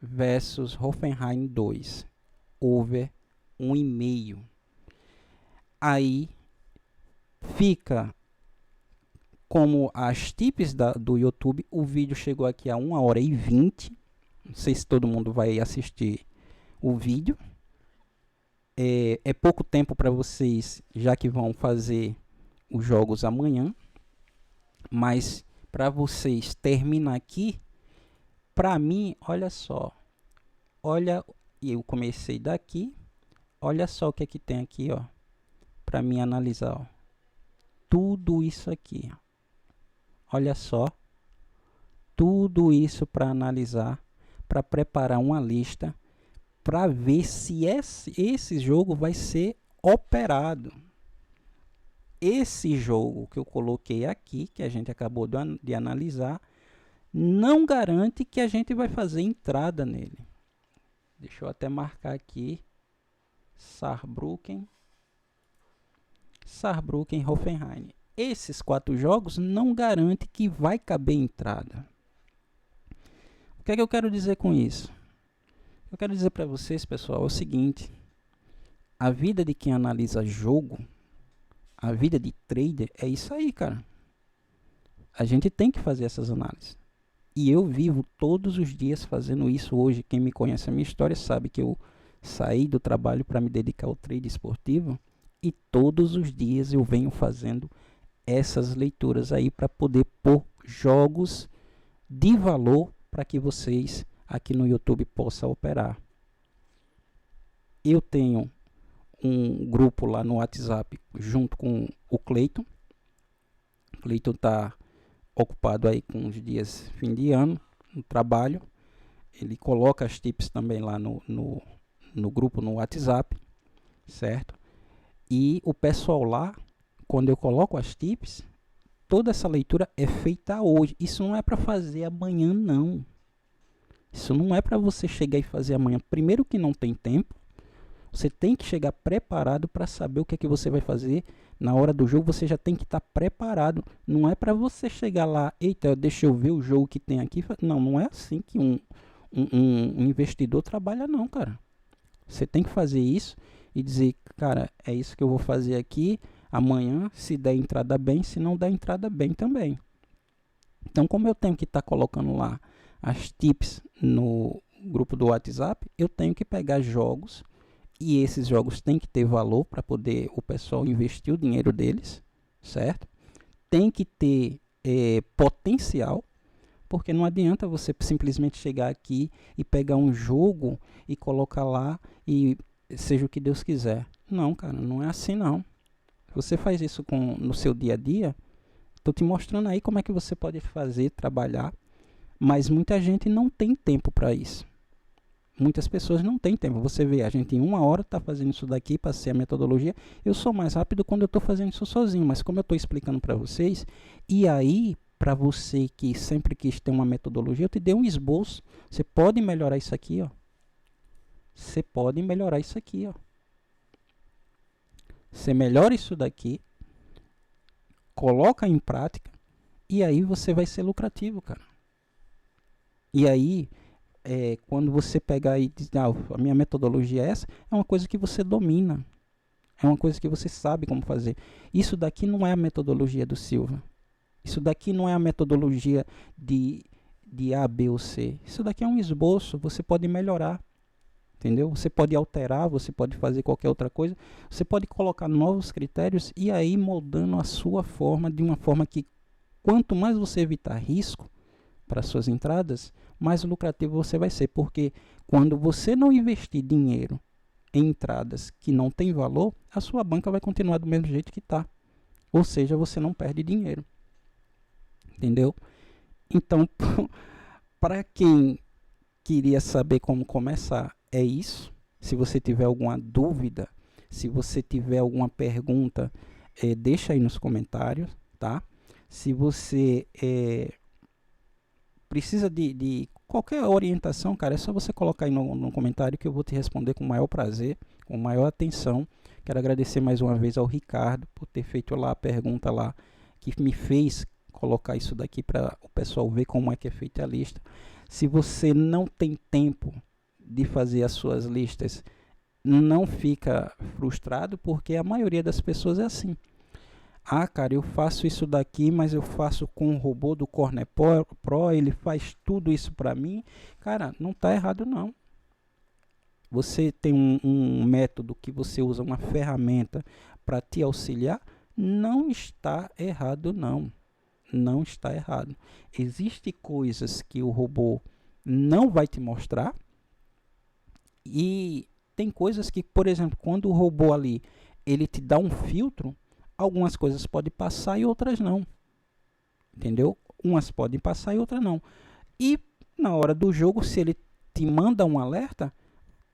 versus Hoffenheim 2, over 1,5. Aí fica como as tips do YouTube. O vídeo chegou aqui a 1h20. Não sei se todo mundo vai assistir o vídeo. É pouco tempo para vocês, já que vão fazer os jogos amanhã. Mas para vocês terminar aqui, para mim, olha só. Olha, eu comecei daqui. Olha só o que é que tem aqui, ó, para mim analisar, ó. Tudo isso aqui, ó. Olha só, tudo isso para analisar, para preparar uma lista, para ver se esse jogo vai ser operado. Esse jogo que eu coloquei aqui, que a gente acabou de analisar, não garante que a gente vai fazer entrada nele. Deixa eu até marcar aqui, Saarbrücken, Hoffenheim. Esses 4 jogos não garante que vai caber entrada. O que é que eu quero dizer com isso? Eu quero dizer para vocês, pessoal, é o seguinte: a vida de quem analisa jogo, a vida de trader é isso aí, cara. A gente tem que fazer essas análises. E eu vivo todos os dias fazendo isso hoje. Quem me conhece a minha história sabe que eu saí do trabalho para me dedicar ao trade esportivo E todos os dias eu venho fazendo essas leituras aí para poder pôr jogos de valor para que vocês aqui no YouTube possam operar. Eu tenho um grupo lá no WhatsApp junto com o Cleiton. O Cleiton está ocupado aí com os dias fim de ano, no trabalho. Ele coloca as tips também lá no grupo no WhatsApp, certo? E o pessoal lá, quando eu coloco as tips, toda essa leitura é feita hoje. Isso não é para fazer amanhã, não. Isso não é para você chegar e fazer amanhã. Primeiro que não tem tempo. Você tem que chegar preparado para saber o que é que você vai fazer. Na hora do jogo você já tem que estar preparado. Não é para você chegar lá, eita, deixa eu ver o jogo que tem aqui. Não, não é assim que um investidor trabalha não, cara. Você tem que fazer isso e dizer, cara, é isso que eu vou fazer aqui. Amanhã, se der entrada bem, se não der entrada bem também. Então, como eu tenho que estar colocando lá as tips no grupo do WhatsApp, eu tenho que pegar jogos. E esses jogos têm que ter valor para poder o pessoal investir o dinheiro deles, certo? Tem que ter potencial, porque não adianta você simplesmente chegar aqui e pegar um jogo e colocar lá e seja o que Deus quiser. Não, cara, não é assim não. Você faz isso no seu dia a dia, estou te mostrando aí como é que você pode fazer, trabalhar, mas muita gente não tem tempo para isso. Muitas pessoas não têm tempo. Você vê, a gente em 1 hora está fazendo isso daqui, passei a metodologia. Eu sou mais rápido quando eu estou fazendo isso sozinho, mas como eu estou explicando para vocês, e aí, para você que sempre quis ter uma metodologia, eu te dei um esboço. Você pode melhorar isso aqui, ó. Você pode melhorar isso aqui, ó. Você melhora isso daqui, coloca em prática, e aí você vai ser lucrativo, cara. E aí, quando você pegar e diz, a minha metodologia é essa, é uma coisa que você domina. É uma coisa que você sabe como fazer. Isso daqui não é a metodologia do Silva. Isso daqui não é a metodologia de A, B ou C. Isso daqui é um esboço, você pode melhorar. Entendeu? Você pode alterar, você pode fazer qualquer outra coisa. Você pode colocar novos critérios e aí moldando a sua forma de uma forma que quanto mais você evitar risco para suas entradas, mais lucrativo você vai ser, porque quando você não investir dinheiro em entradas que não tem valor, a sua banca vai continuar do mesmo jeito que está. Ou seja, você não perde dinheiro. Entendeu? Então, para quem queria saber como começar, é isso. Se você tiver alguma dúvida, se você tiver alguma pergunta, deixa aí nos comentários, tá? Se você precisa de qualquer orientação, cara, é só você colocar aí no comentário que eu vou te responder com o maior prazer, com maior atenção. Quero agradecer mais uma vez ao Ricardo por ter feito lá a pergunta lá, que me fez colocar isso daqui para o pessoal ver como é que é feita a lista. Se você não tem tempo de fazer as suas listas, não fica frustrado, porque a maioria das pessoas é assim. Ah, cara, eu faço isso daqui, mas eu faço com o robô do Corner Pro, ele faz tudo isso para mim. Cara, não está errado não. Você tem um método que você usa, uma ferramenta para te auxiliar, não está errado não. Não está errado. Existem coisas que o robô não vai te mostrar e tem coisas que, por exemplo, quando o robô ali, ele te dá um filtro, algumas coisas podem passar e outras não. Entendeu? Umas podem passar e outras não. E na hora do jogo, se ele te manda um alerta,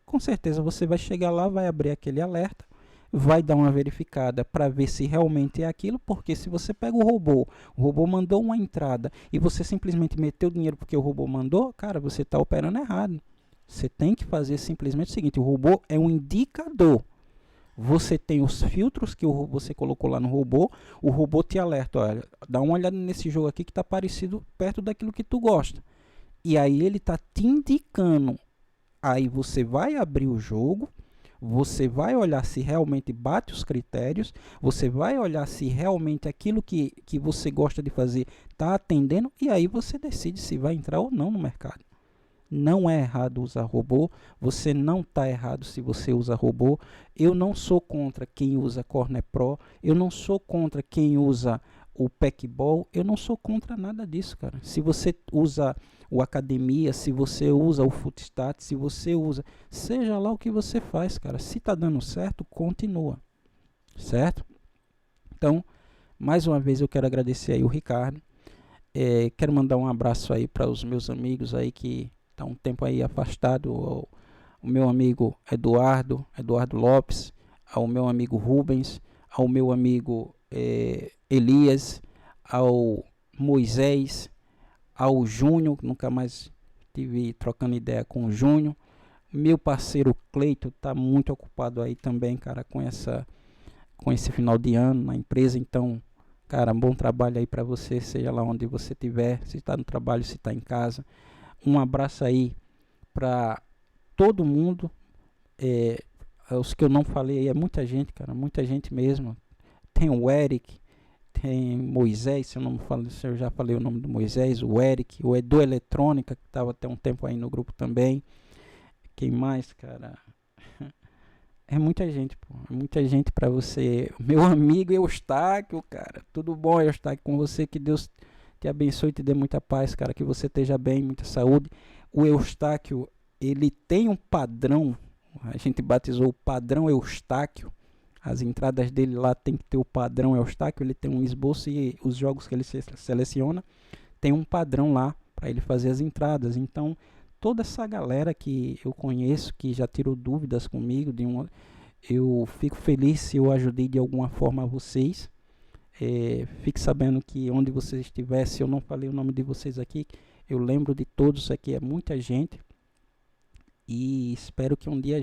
com certeza você vai chegar lá, vai abrir aquele alerta, vai dar uma verificada para ver se realmente é aquilo, porque se você pega o robô mandou uma entrada e você simplesmente meteu o dinheiro porque o robô mandou, cara, você está operando errado. Você tem que fazer simplesmente o seguinte, o robô é um indicador. Você tem os filtros que você colocou lá no robô, o robô te alerta, olha, dá uma olhada nesse jogo aqui que está parecido perto daquilo que tu gosta. E aí ele está te indicando. Aí você vai abrir o jogo, você vai olhar se realmente bate os critérios, você vai olhar se realmente aquilo que você gosta de fazer está atendendo, e aí você decide se vai entrar ou não no mercado. Não é errado usar robô, você não está errado se você usa robô. Eu não sou contra quem usa Corner Pro, eu não sou contra quem usa o Packball, eu não sou contra nada disso, cara. Se você usa o Academia, se você usa o Footstat, se você usa, seja lá o que você faz, cara. Se tá dando certo, continua, certo? Então, mais uma vez eu quero agradecer aí o Ricardo. Quero mandar um abraço aí para os meus amigos aí que tá um tempo aí afastado, o meu amigo Eduardo Lopes, ao meu amigo Rubens, ao meu amigo Elias, ao Moisés, ao Júnior, nunca mais tive trocando ideia com o Júnior. Meu parceiro Cleito tá muito ocupado aí também, cara, com esse final de ano na empresa. Então, cara, bom trabalho aí para você, seja lá onde você estiver, se está no trabalho, se está em casa. Um abraço aí para todo mundo. Os que eu não falei aí, é muita gente, cara, muita gente mesmo. Tem o Eric, tem Moisés, se eu já falei o nome do Moisés, o Eric, o Edu Eletrônica, que estava até um tempo aí no grupo também. Quem mais, cara? É muita gente, pô. É muita gente para você. Meu amigo Eustáquio, cara. Tudo bom, Eustáquio, com você? Que Deus te abençoe e te dê muita paz, cara. Que você esteja bem, muita saúde. O Eustáquio, ele tem um padrão. A gente batizou o padrão Eustáquio. As entradas dele lá tem que ter o padrão Eustáquio. Ele tem um esboço e os jogos que ele seleciona tem um padrão lá para ele fazer as entradas. Então, toda essa galera que eu conheço, que já tirou dúvidas comigo, eu fico feliz se eu ajudei de alguma forma a vocês. Fique sabendo que onde vocês estiverem, se eu não falei o nome de vocês aqui, eu lembro de todos aqui, é muita gente. E espero que um dia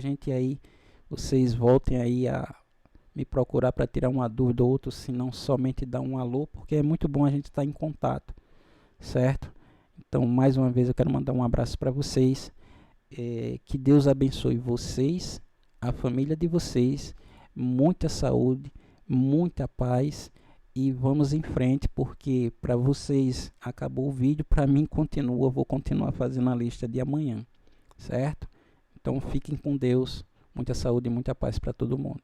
vocês voltem aí a me procurar para tirar uma dúvida ou outra, se não somente dar um alô, porque é muito bom a gente estar em contato, certo? Então, mais uma vez, eu quero mandar um abraço para vocês. Que Deus abençoe vocês, a família de vocês, muita saúde, muita paz e vamos em frente, porque para vocês acabou o vídeo, para mim continua, vou continuar fazendo a lista de amanhã, certo? Então, fiquem com Deus, muita saúde e muita paz para todo mundo.